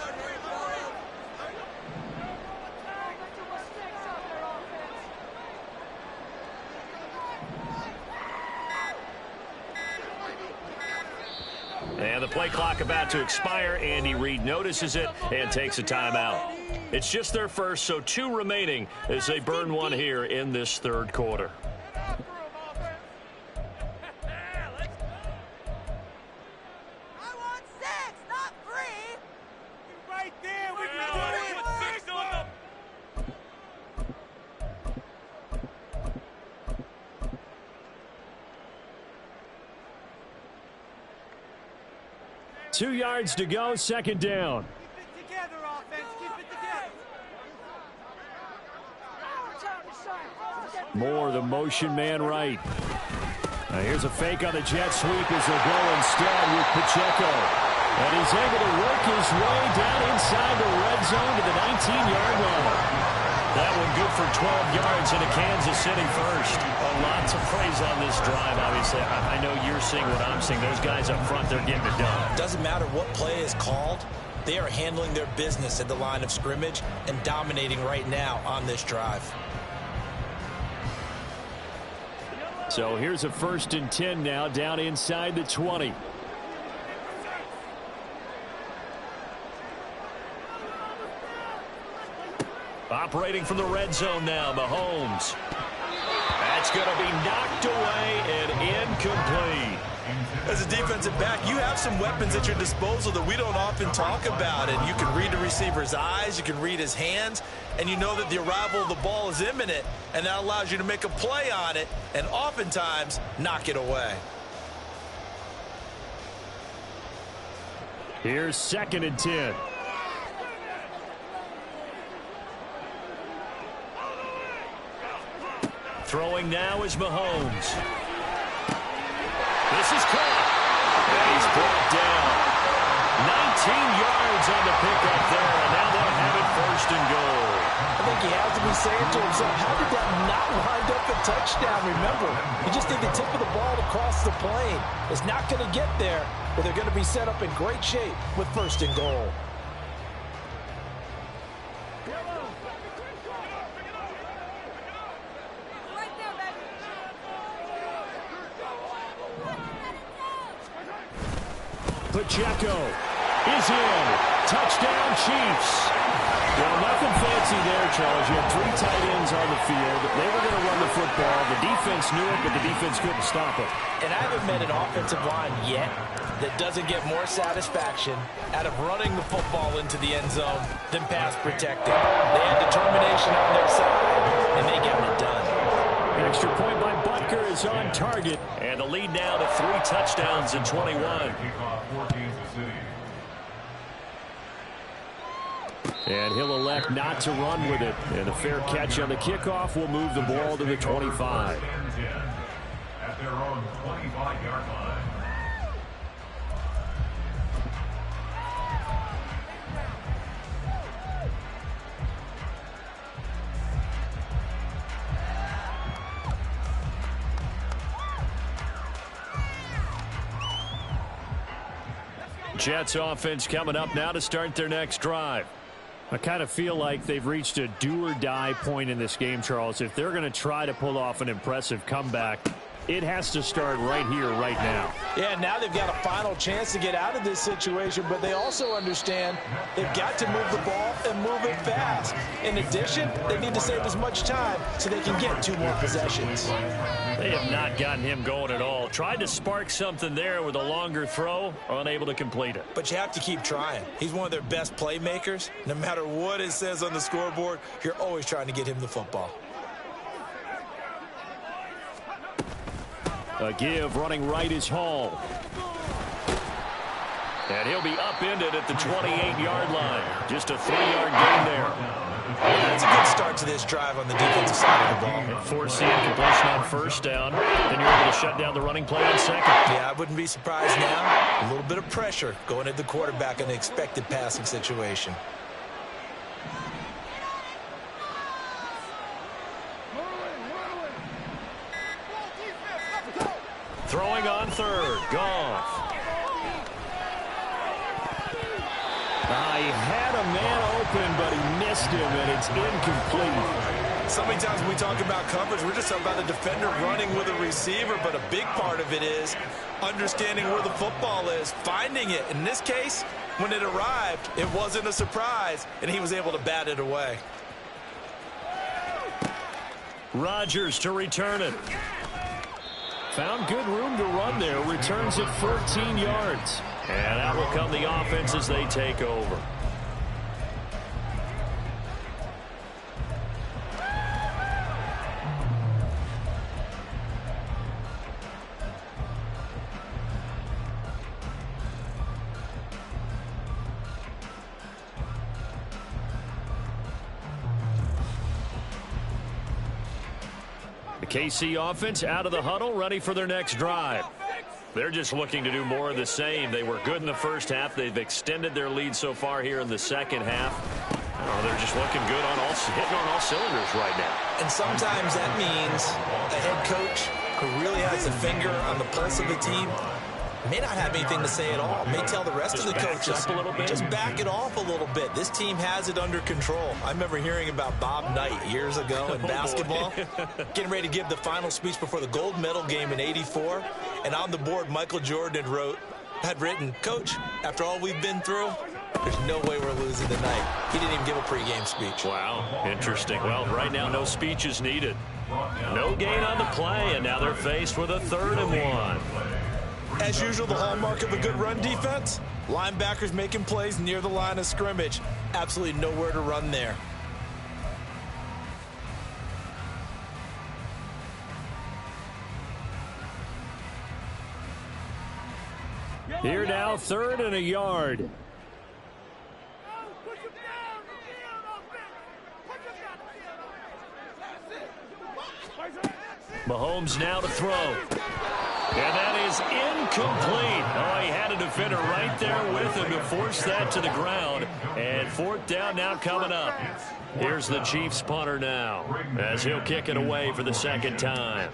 And the play clock about to expire. Andy Reid notices it and takes a timeout. It's just their first, so 2 remaining as they burn one here in this 3rd quarter. Two yards to go, 2nd down. Keep it together, offense. Keep it together. Moore, the motion man right. Now here's a fake on the jet sweep as they'll go instead with Pacheco. And he's able to work his way down inside the red zone to the 19-yard line. That one good for 12 yards into Kansas City first. Lots of praise on this drive, obviously. I know you're seeing what I'm seeing. Those guys up front, they're getting it done. Doesn't matter what play is called. They are handling their business at the line of scrimmage and dominating right now on this drive. So here's a 1st and 10 now down inside the 20. Operating from the red zone now, Mahomes. That's going to be knocked away and incomplete. As a defensive back, you have some weapons at your disposal that we don't often talk about. And you can read the receiver's eyes, you can read his hands, and you know that the arrival of the ball is imminent, and that allows you to make a play on it and oftentimes knock it away. Here's 2nd and 10. Throwing now is Mahomes. This is caught. And he's brought down. 19 yards on the pickup there, and now they'll have it 1st and goal. I think he has to be he's saying to himself, how did that not wind up a touchdown? Remember, you just need the tip of the ball to cross the plane. It's not going to get there, but they're going to be set up in great shape with 1st and goal. Pacheco is in. Touchdown, Chiefs. Well, nothing fancy there, Charles. You had 3 tight ends on the field. They were going to run the football. The defense knew it, but the defense couldn't stop it. And I haven't met an offensive line yet that doesn't get more satisfaction out of running the football into the end zone than pass protecting. They had determination on their side, and they got it done. An extra point by Butker is on target. And the lead now to 3 touchdowns and 21. Kickoff for Kansas City. And he'll elect not to run with it. And a fair catch on the kickoff will move the ball to the 25. At their own 25-yard line. Jets offense coming up now to start their next drive. I kind of feel like they've reached a do-or-die point in this game, Charles. If they're going to try to pull off an impressive comeback, it has to start right here, right now. Yeah, now they've got a final chance to get out of this situation, but they also understand they've got to move the ball and move it fast. In addition, they need to save as much time so they can get 2 more possessions. They have not gotten him going at all. Tried to spark something there with a longer throw, unable to complete it. But you have to keep trying. He's one of their best playmakers. No matter what it says on the scoreboard, you're always trying to get him the football. A give running right is Hall. And he'll be upended at the 28-yard line. Just a 3-yard gain there. That's a good start to this drive on the defensive side of the ball. Forcing completion on 1st down. Then you're able to shut down the running play on 2nd. Yeah, I wouldn't be surprised now. A little bit of pressure going at the quarterback in an expected passing situation. Throwing on 3rd. Goff. He had a man open, but he missed him, and it's incomplete. So many times when we talk about coverage, we're just talking about the defender running with a receiver, but a big part of it is understanding where the football is, finding it. In this case, when it arrived, it wasn't a surprise, and he was able to bat it away. Rodgers to return it. Found good room to run there. Returns it 14 yards. And out will come the offense as they take over. The KC offense out of the huddle, ready for their next drive. They're just looking to do more of the same. They were good in the 1st half. They've extended their lead so far here in the 2nd half. They're just looking good on hitting on all cylinders right now. And sometimes that means a head coach who really has a finger on the pulse of the team may not have anything to say at all. May tell the rest of the coaches, just back it off a little bit. This team has it under control. I remember hearing about Bob Knight years ago in basketball, getting ready to give the final speech before the gold medal game in '84. And on the board, Michael Jordan had written, "Coach, after all we've been through, there's no way we're losing tonight." He didn't even give a pregame speech. Wow, interesting. Well, right now, no speech is needed. No gain on the play, and now they're faced with a 3rd and 1. As usual, the hallmark of a good run defense, linebackers making plays near the line of scrimmage. Absolutely nowhere to run there. Here now, 3rd and a yard. Mahomes now to throw. And that is incomplete. Oh, he had a defender right there with him to force that to the ground. And fourth down now coming up. Here's the Chiefs punter now as he'll kick it away for the second time.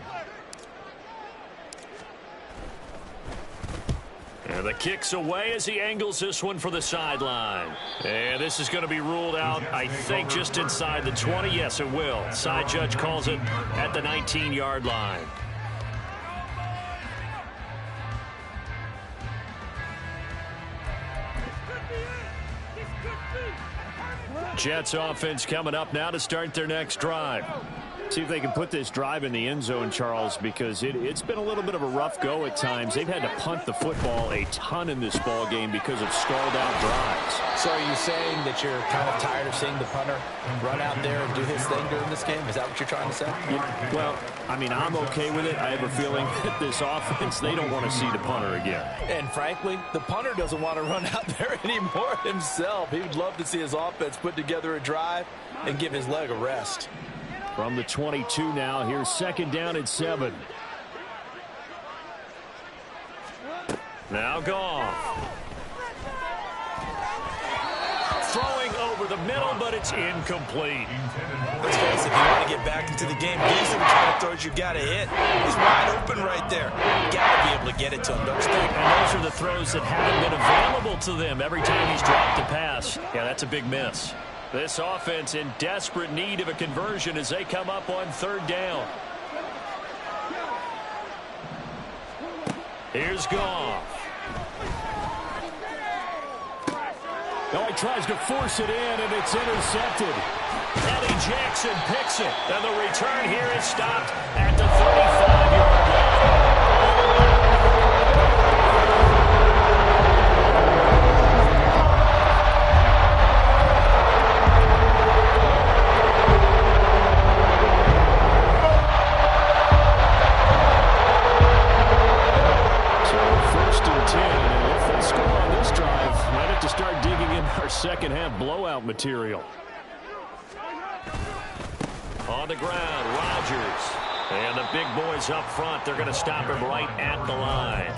And the kick's away as he angles this one for the sideline. And this is going to be ruled out, I think, just inside the 20. Yes, it will. Side judge calls it at the 19-yard line. Jets offense coming up now to start their next drive. See if they can put this drive in the end zone, Charles, because it's been a little bit of a rough go at times. They've had to punt the football a ton in this ball game because of stalled out drives. So are you saying that you're kind of tired of seeing the punter run out there and do his thing during this game? Is that what you're trying to say? Yeah, well, I mean, I'm okay with it. I have a feeling that this offense, they don't want to see the punter again. And frankly, the punter doesn't want to run out there anymore himself. He would love to see his offense put together a drive and give his leg a rest. From the 22 now, here's second down at 7. Now Goff. Throwing over the middle, but it's incomplete. Let's face it, if you want to get back into the game, these are the kind of throws you got to hit. He's wide open right there. You got to be able to get it to him, don't you think? And those are the throws that haven't been available to them every time he's dropped a pass. Yeah, that's a big miss. This offense in desperate need of a conversion as they come up on third down. Here's Goff. Oh, he tries to force it in, and it's intercepted. Eddie Jackson picks it, and the return here is stopped at the 35-yard line. Second half blowout material. On the ground, Rodgers. And the big boys up front, they're going to stop him right at the line.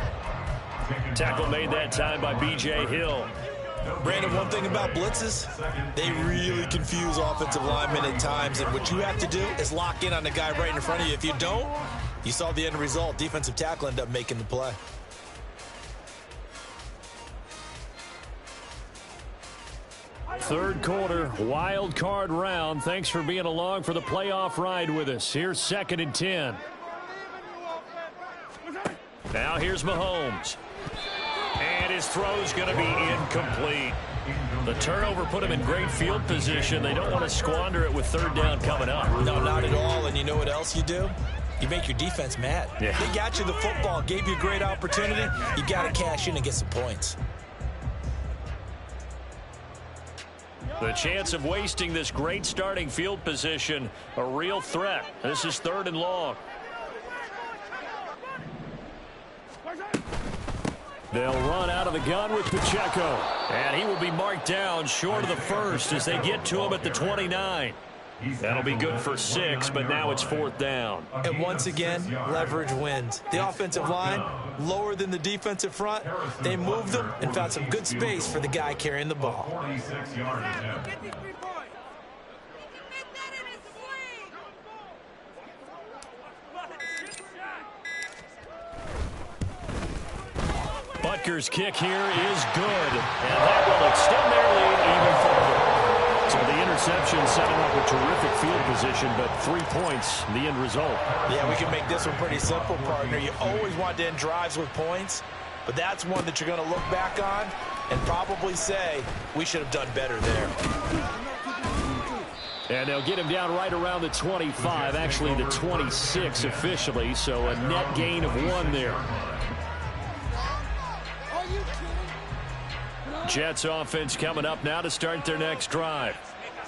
Tackle made that time by B.J. Hill. Brandon, one thing about blitzes, they really confuse offensive linemen at times, and what you have to do is lock in on the guy right in front of you. If you don't, you saw the end result. Defensive tackle ended up making the play. Third quarter, wild card round. Thanks for being along for the playoff ride with us. Here's second and 10. Now here's Mahomes. And his throw's going to be incomplete. The turnover put him in great field position. They don't want to squander it with third down coming up. No, not at all. And you know what else you do? You make your defense mad. Yeah. They got you the football, gave you a great opportunity. You got to cash in and get some points. The chance of wasting this great starting field position, a real threat. This is third and long. They'll run out of the gun with Pacheco. And he will be marked down short of the first as they get to him at the 29. That'll be good for 6, but now it's fourth down. And once again, leverage wins. The offensive line, lower than the defensive front. They moved them and found some good space for the guy carrying the ball. 46-yard attempt. Get these 3 points. Butker's kick here is good, and that will extend their lead even further. So the interception setting up a terrific field position, but 3 points, the end result. Yeah, we can make this one pretty simple, partner. You always want to end drives with points, but that's one that you're going to look back on and probably say, we should have done better there. And they'll get him down right around the 25, actually the 26 officially, so a net gain of 1 there. Jets offense coming up now to start their next drive.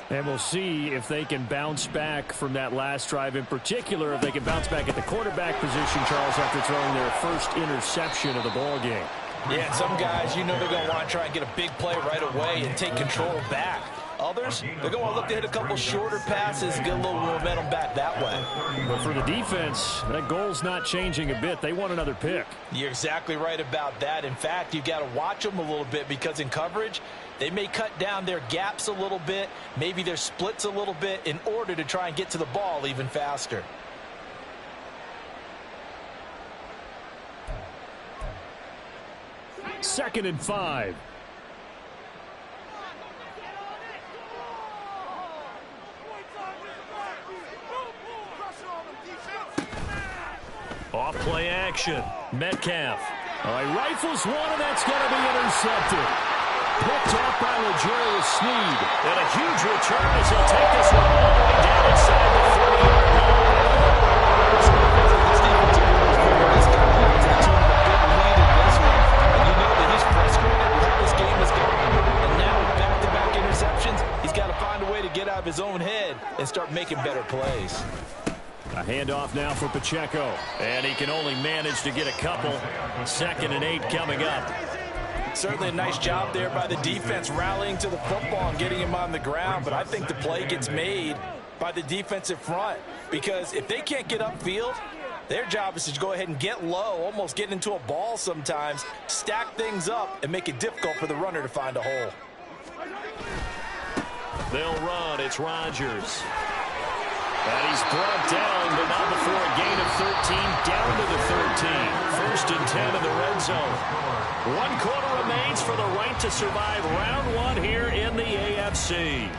And we'll see if they can bounce back from that last drive. In particular, if they can bounce back at the quarterback position, Charles, after throwing their first interception of the ball game. Yeah, some guys, you know they're going to want to try and get a big play right away and take control back. Others, they're going to look to hit a couple shorter passes, get a little momentum back that way. But for the defense, that goal's not changing a bit. They want another pick. You're exactly right about that. In fact, you've got to watch them a little bit because in coverage, they may cut down their gaps a little bit, maybe their splits a little bit in order to try and get to the ball even faster. Second and 5. Off play action. Metcalf. All right, rifles one, and that's going to be intercepted. Picked up by L'Jarius Sneed. And a huge return as he'll take this one all the way down inside the 40-yard line. This guy wants the team a big lead in this one. And you know that he's frustrated with how this game is going. And now with back-to-back interceptions, he's got to find a way to get out of his own head and start making better plays. A handoff now for Pacheco. And he can only manage to get a couple. 2nd and 8 coming up. Certainly a nice job there by the defense rallying to the football and getting him on the ground. But I think the play gets made by the defensive front. Because if they can't get upfield, their job is to go ahead and get low, almost get into a ball sometimes, stack things up, and make it difficult for the runner to find a hole. They'll run. It's Rodgers. And he's brought down, but not before a gain of 13, down to the 13. 1st and 10 in the red zone. 1 quarter remains for the right to survive round 1 here in the AFC.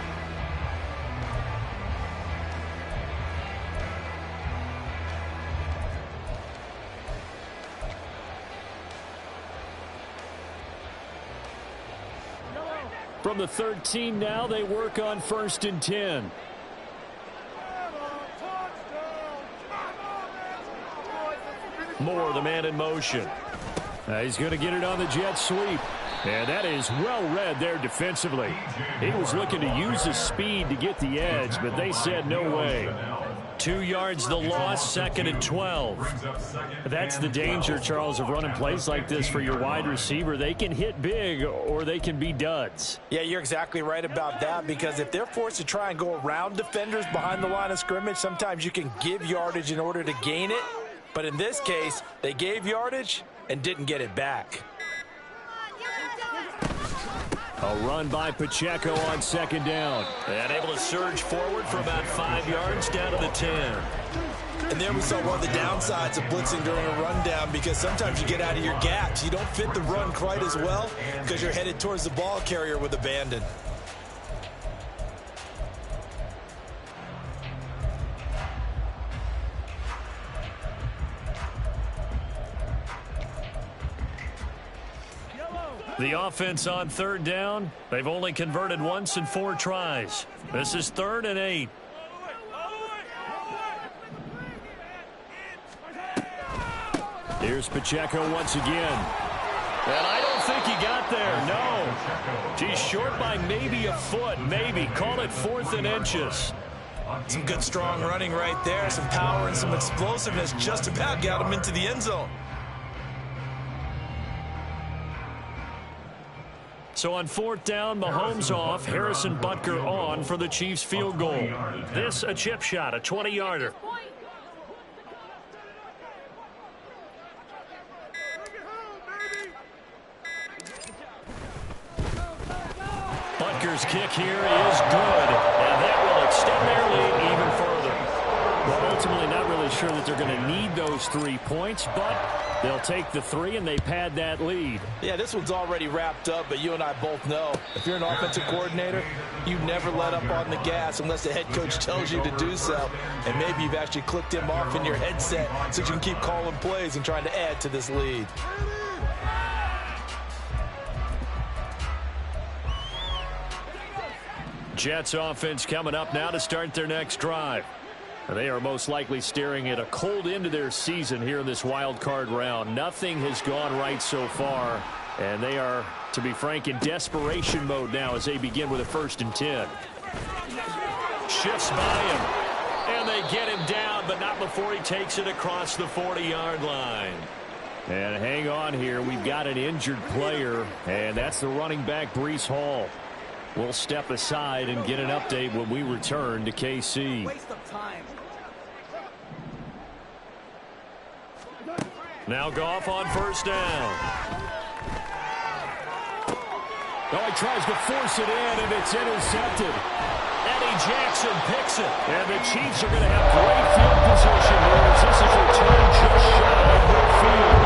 From the 13 now, they work on 1st and 10. Moore, the man in motion. He's going to get it on the jet sweep. And that is well read there defensively. He was looking to use his speed to get the edge, but they said no way. 2 yards the loss, 2nd and 12. That's the danger, Charles, of running plays like this for your wide receiver. They can hit big or they can be duds. Yeah, you're exactly right about that, because if they're forced to try and go around defenders behind the line of scrimmage, sometimes you can give yardage in order to gain it. But in this case, they gave yardage and didn't get it back. A run by Pacheco on 2nd down. And able to surge forward for about 5 yards down to the 10. And there we saw one of the downsides of blitzing during a rundown, because sometimes you get out of your gaps. You don't fit the run quite as well because you're headed towards the ball carrier with abandon. The offense on 3rd down. They've only converted once in 4 tries. This is 3rd and 8. Here's Pacheco once again. And I don't think he got there, no. He's short by maybe a foot, maybe. Call it 4th and inches. Some good strong running right there. Some power and some explosiveness just about got him into the end zone. So on 4th down, Mahomes off, Harrison Butker on for the Chiefs field goal. This a chip shot, a 20-yarder. Butker's kick here is good, and that will extend their lead even further. Well, ultimately not really sure that they're going to need those 3 points, but they'll take the 3 and they pad that lead. Yeah, this one's already wrapped up, but you and I both know if you're an offensive coordinator, you never let up on the gas unless the head coach tells you to do so. And maybe you've actually clicked him off in your headset so you can keep calling plays and trying to add to this lead. Jets offense coming up now to start their next drive. They are most likely staring at a cold end to their season here in this wild card round. Nothing has gone right so far, and they are, to be frank, in desperation mode now as they begin with a 1st and 10. Shifts by him, and they get him down, but not before he takes it across the 40-yard line. And hang on here, we've got an injured player, and that's the running back, Breece Hall. We'll step aside and get an update when we return to KC. Waste of time. Now Goff on first down. Oh, he tries to force it in, and it's intercepted. Eddie Jackson picks it. And the Chiefs are going to have great field position here as this is returned just shy of midfield.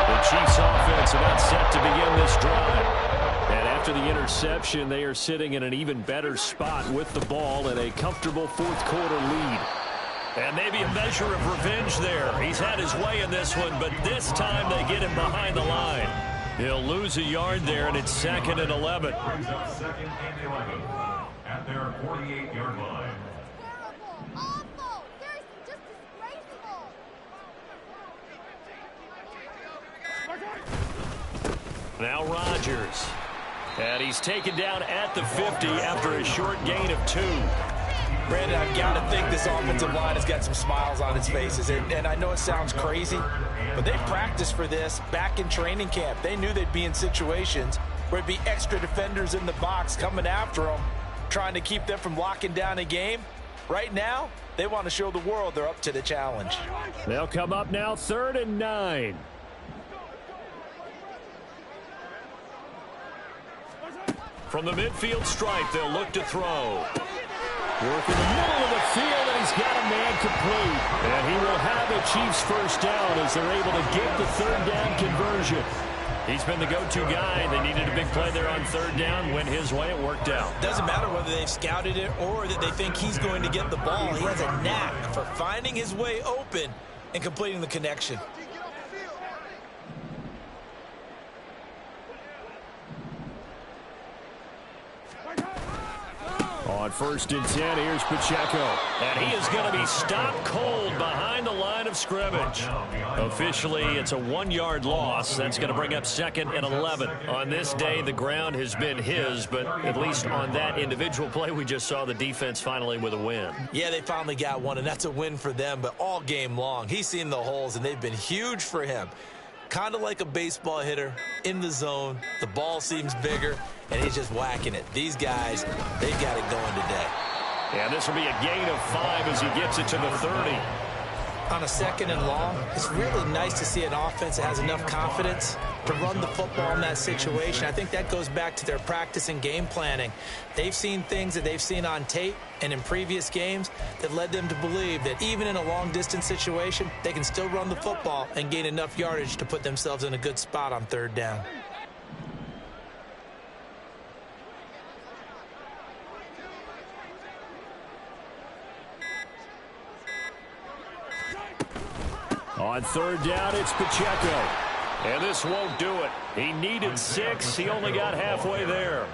The Chiefs offense about set to begin this drive. And after the interception, they are sitting in an even better spot with the ball and a comfortable fourth-quarter lead. And maybe a measure of revenge there. He's had his way in this one, but this time they get him behind the line. He'll lose a yard there, and it's 2nd and 11. Brings up 2nd and 11 at their 48-yard line. Awful! Seriously, just disgraceful! Now Rodgers. And he's taken down at the 50 after a short gain of 2. Brandon, I've got to think this offensive line has got some smiles on its faces. And I know it sounds crazy, but they practiced for this back in training camp. They knew they'd be in situations where it'd be extra defenders in the box coming after them, trying to keep them from locking down a game. Right now, they want to show the world they're up to the challenge. They'll come up now 3rd and 9. From the midfield stripe, they'll look to throw. Work in the middle of the field, and he's got a man complete. And he will have the Chiefs first down as they're able to get the 3rd down conversion. He's been the go-to guy. They needed a big play there on 3rd down. Went his way. It worked out. Doesn't matter whether they've scouted it or that they think he's going to get the ball. He has a knack for finding his way open and completing the connection. On 1st and 10, here's Pacheco. And he is going to be stopped cold behind the line of scrimmage. Officially, it's a 1-yard loss. That's going to bring up 2nd and 11. On this day, the ground has been his, but at least on that individual play, we just saw the defense finally with a win. Yeah, they finally got one, and that's a win for them, but all game long, he's seen the holes, and they've been huge for him. Kind of like a baseball hitter in the zone. The ball seems bigger, and he's just whacking it. These guys, they've got it going today. Yeah, this will be a gain of 5 as he gets it to the 30. On a 2nd and long, it's really nice to see an offense that has enough confidence to run the football in that situation. I think that goes back to their practice and game planning. They've seen things that they've seen on tape and in previous games that led them to believe that even in a long-distance situation, they can still run the football and gain enough yardage to put themselves in a good spot on 3rd down. On 3rd down, it's Pacheco. And this won't do it. He needed 6. He only got halfway there.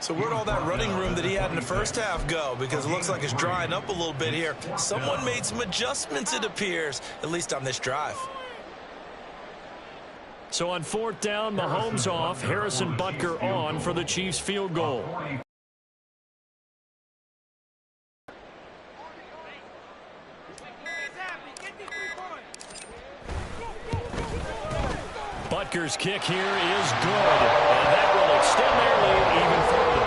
So where'd all that running room that he had in the first half go? Because it looks like it's drying up a little bit here. Someone made some adjustments, it appears, at least on this drive. So on 4th down, Mahomes off. Harrison Butker on for the Chiefs field goal. Butker's kick here is good, and that will extend their lead even further.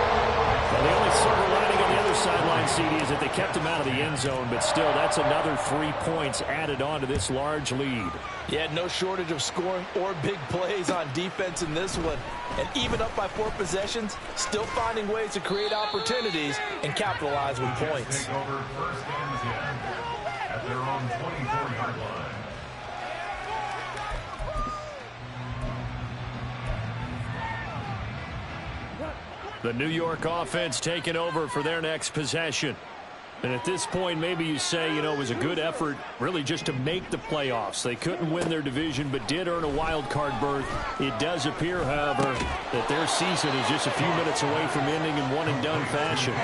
Well, the only silver lining on the other sideline, CD, is that they kept him out of the end zone, but still, that's another 3 points added on to this large lead. Yeah, no shortage of scoring or big plays on defense in this one. And even up by 4 possessions, still finding ways to create opportunities and capitalize with points. Take over 1st and 10 at their own 24-yard line. The New York offense taking over for their next possession. And at this point, maybe you say, you know, it was a good effort really just to make the playoffs. They couldn't win their division but did earn a wild card berth. It does appear, however, that their season is just a few minutes away from ending in one-and-done fashion.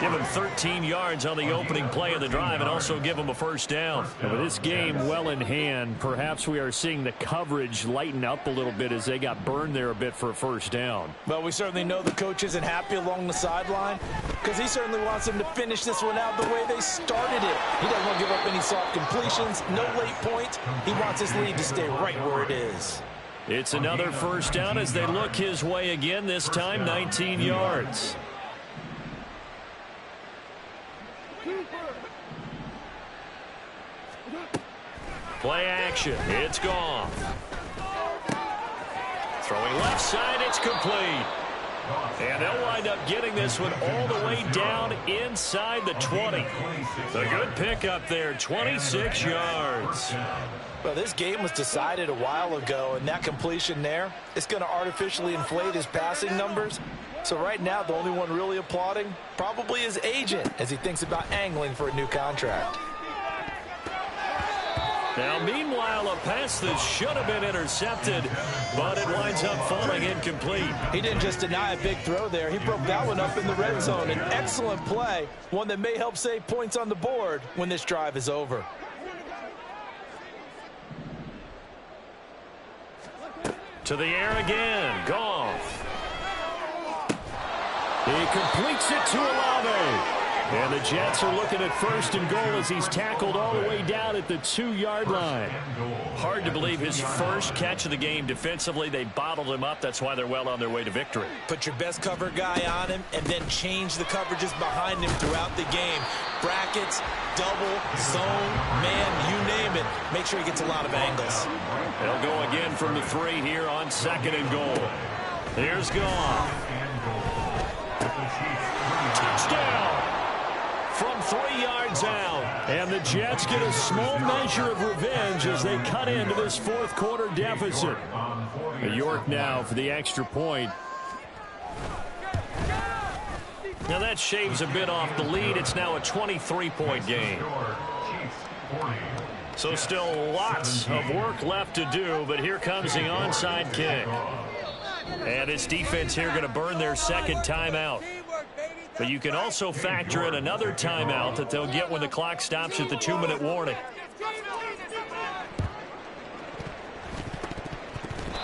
Give them 13 yards on the opening play of the drive and also give them a first down. And with this game well in hand, perhaps we are seeing the coverage lighten up a little bit as they got burned there a bit for a first down. Well, we certainly know the coach isn't happy along the sideline. Because he certainly wants them to finish this one out the way they started it. He doesn't want to give up any soft completions, no late points. He wants his lead to stay right where it is. It's another first down as they look his way again, this time 19 yards. Play action. It's gone. Throwing left side. It's complete. And they'll wind up getting this one all the way down inside the 20. A good pickup there, 26 yards. Well, this game was decided a while ago, and that completion there, it's going to artificially inflate his passing numbers. So right now, the only one really applauding probably his agent as he thinks about angling for a new contract. Now, meanwhile, a pass that should have been intercepted, but it winds up falling incomplete. He didn't just deny a big throw there. He broke that one up in the red zone. An excellent play, one that may help save points on the board when this drive is over. To the air again. Goff. He completes it to Olave. And the Jets are looking at first and goal as he's tackled all the way down at the 2-yard line. Hard to believe his first catch of the game defensively. They bottled him up. That's why they're well on their way to victory. Put your best cover guy on him and then change the coverages behind him throughout the game. Brackets, double, zone, man, you name it. Make sure he gets a lot of angles. They'll go again from the 3 here on 2nd and goal. Here's Goff. Touchdown! From 3 yards out. And the Jets get a small measure of revenge as they cut into this fourth quarter deficit. York now for the extra point. Now that shaves a bit off the lead. It's now a 23-point game. So still lots of work left to do, but here comes the onside kick. And this defense here going to burn their second timeout. But you can also factor in another timeout that they'll get when the clock stops at the 2-minute warning.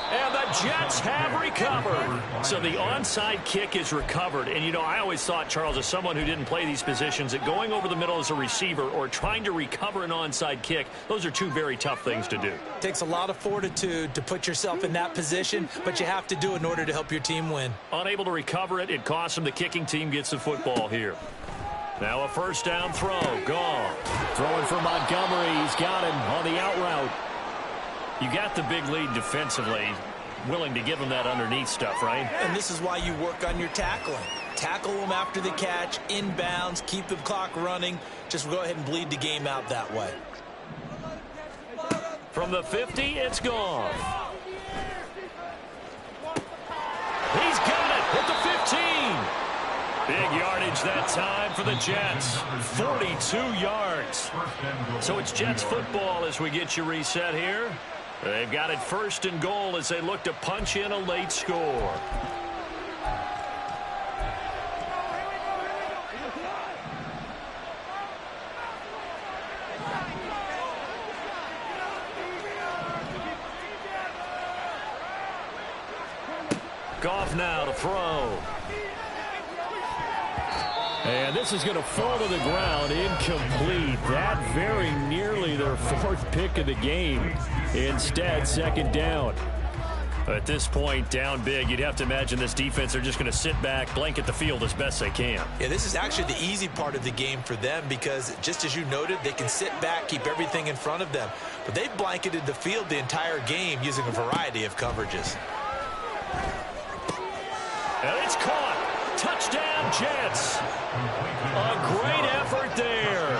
And the Jets have recovered. So the onside kick is recovered. And, you know, I always thought, Charles, as someone who didn't play these positions, that going over the middle as a receiver or trying to recover an onside kick, those are two very tough things to do. Takes a lot of fortitude to put yourself in that position, but you have to do it in order to help your team win. Unable to recover it, it costs them. The kicking team gets the football here. Now a first down throw. Gone. Throwing for Montgomery. He's got him on the out route. You got the big lead defensively, willing to give them that underneath stuff, right? And this is why you work on your tackling. Tackle them after the catch, inbounds, keep the clock running. Just go ahead and bleed the game out that way. From the 50, it's gone. He's got it at the 15. Big yardage that time for the Jets. 42 yards. So it's Jets football as we get you reset here. They've got it 1st and goal as they look to punch in a late score. Goff now to throw. And this is going to fall to the ground, incomplete. That very nearly their 4th pick of the game. Instead, 2nd down. At this point, down big, you'd have to imagine this defense are just going to sit back, blanket the field as best they can. Yeah, this is actually the easy part of the game for them because, just as you noted, they can sit back, keep everything in front of them. But they've blanketed the field the entire game using a variety of coverages. And it's caught. Touchdown, Jets. A great effort there.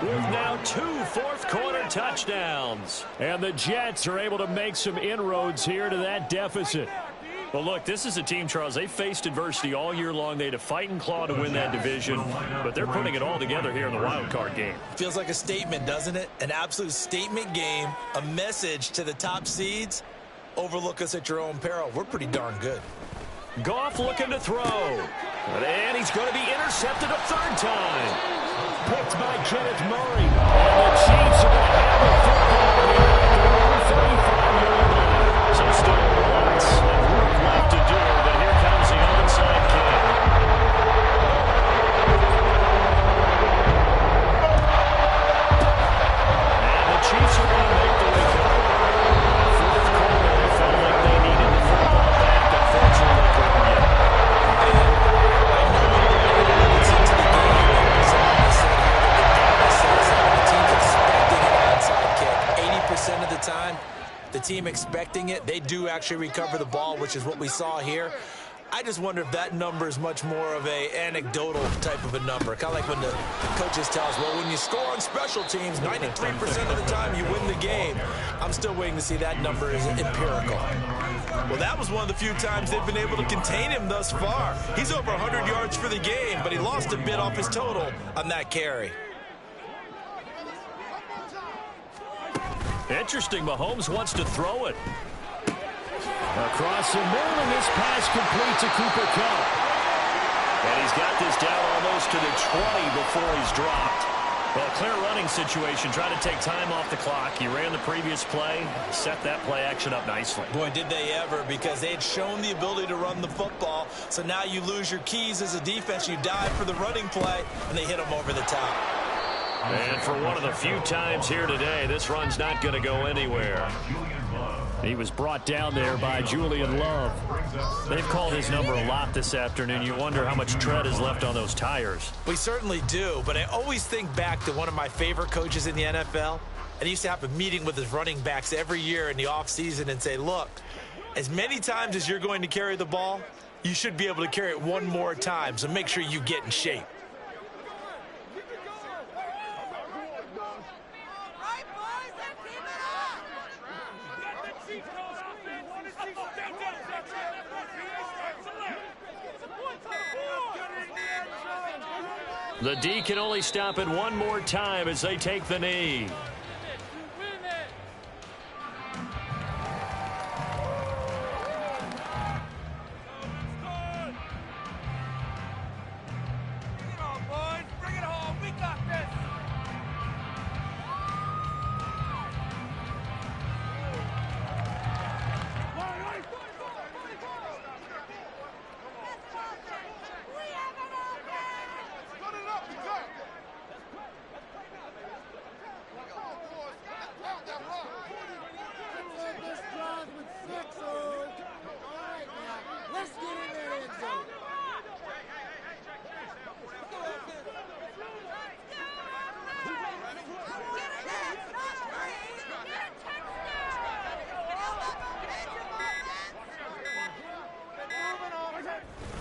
With now 2 fourth-quarter touchdowns. And the Jets are able to make some inroads here to that deficit. Well, look, this is a team, Charles, they faced adversity all year long. They had to fight and claw to win that division, but they're putting it all together here in the wild card game. Feels like a statement, doesn't it? An absolute statement game, a message to the top seeds. Overlook us at your own peril. We're pretty darn good. Goff looking to throw. And he's going to be intercepted a 3rd time. Picked by Kenneth Murray. And the Chiefs are going to have the football here at their own 35-yard line. So still lots of work left to do, but here comes the onside kick. time, the team expecting it, they do actually recover the ball, which is what we saw here. I just wonder if that number is much more of a anecdotal type of a number. Kind of like when the coaches tell us, well, when you score on special teams, 93% of the time you win the game. I'm still waiting to see that number is empirical. Well, that was one of the few times they've been able to contain him thus far. He's over 100 yards for the game, but he lost a bit off his total on that carry. Interesting, Mahomes wants to throw it. Across the middle, and this pass complete to Cooper Kupp. And he's got this down almost to the 20 before he's dropped. Well, clear running situation. Trying to take time off the clock. He ran the previous play, set that play action up nicely. Boy, did they ever, because they had shown the ability to run the football. So now you lose your keys as a defense. You dive for the running play, and they hit him over the top. And for one of the few times here today, this run's not going to go anywhere. He was brought down there by Julian Love. They've called his number a lot this afternoon. You wonder how much tread is left on those tires. We certainly do, but I always think back to one of my favorite coaches in the NFL. And he used to have a meeting with his running backs every year in the offseason and say, look, as many times as you're going to carry the ball, you should be able to carry it one more time, so make sure you get in shape. The D can only stop it one more time as they take the knee.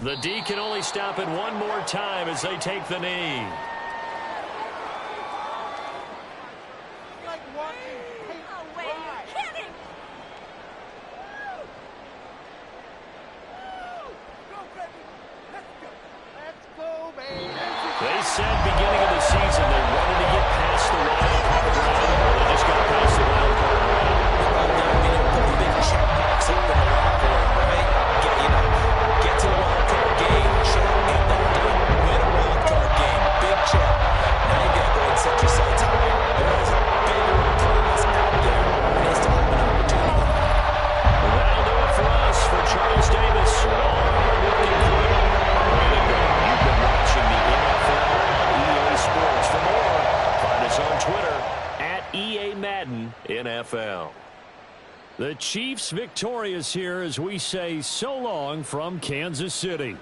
The D can only stop it one more time as they take the knee. They said beginning of the season they wanted to get past the wild card round. They just got past the wild card round. About that, meaning put the big check marks up in the locker room, right? Get to the wild card game, check, and then done. Win a wild card game, big check. Now you got to go and set your sights higher. There is a bigger prize out there, and they still have an opportunity. That'll do it for us. For Charles Davis, all our working crew. You've been watching the NFL on EA Sports. For more, find us on Twitter @EAMaddenNFL. The Chiefs victorious here as we say so long from Kansas City.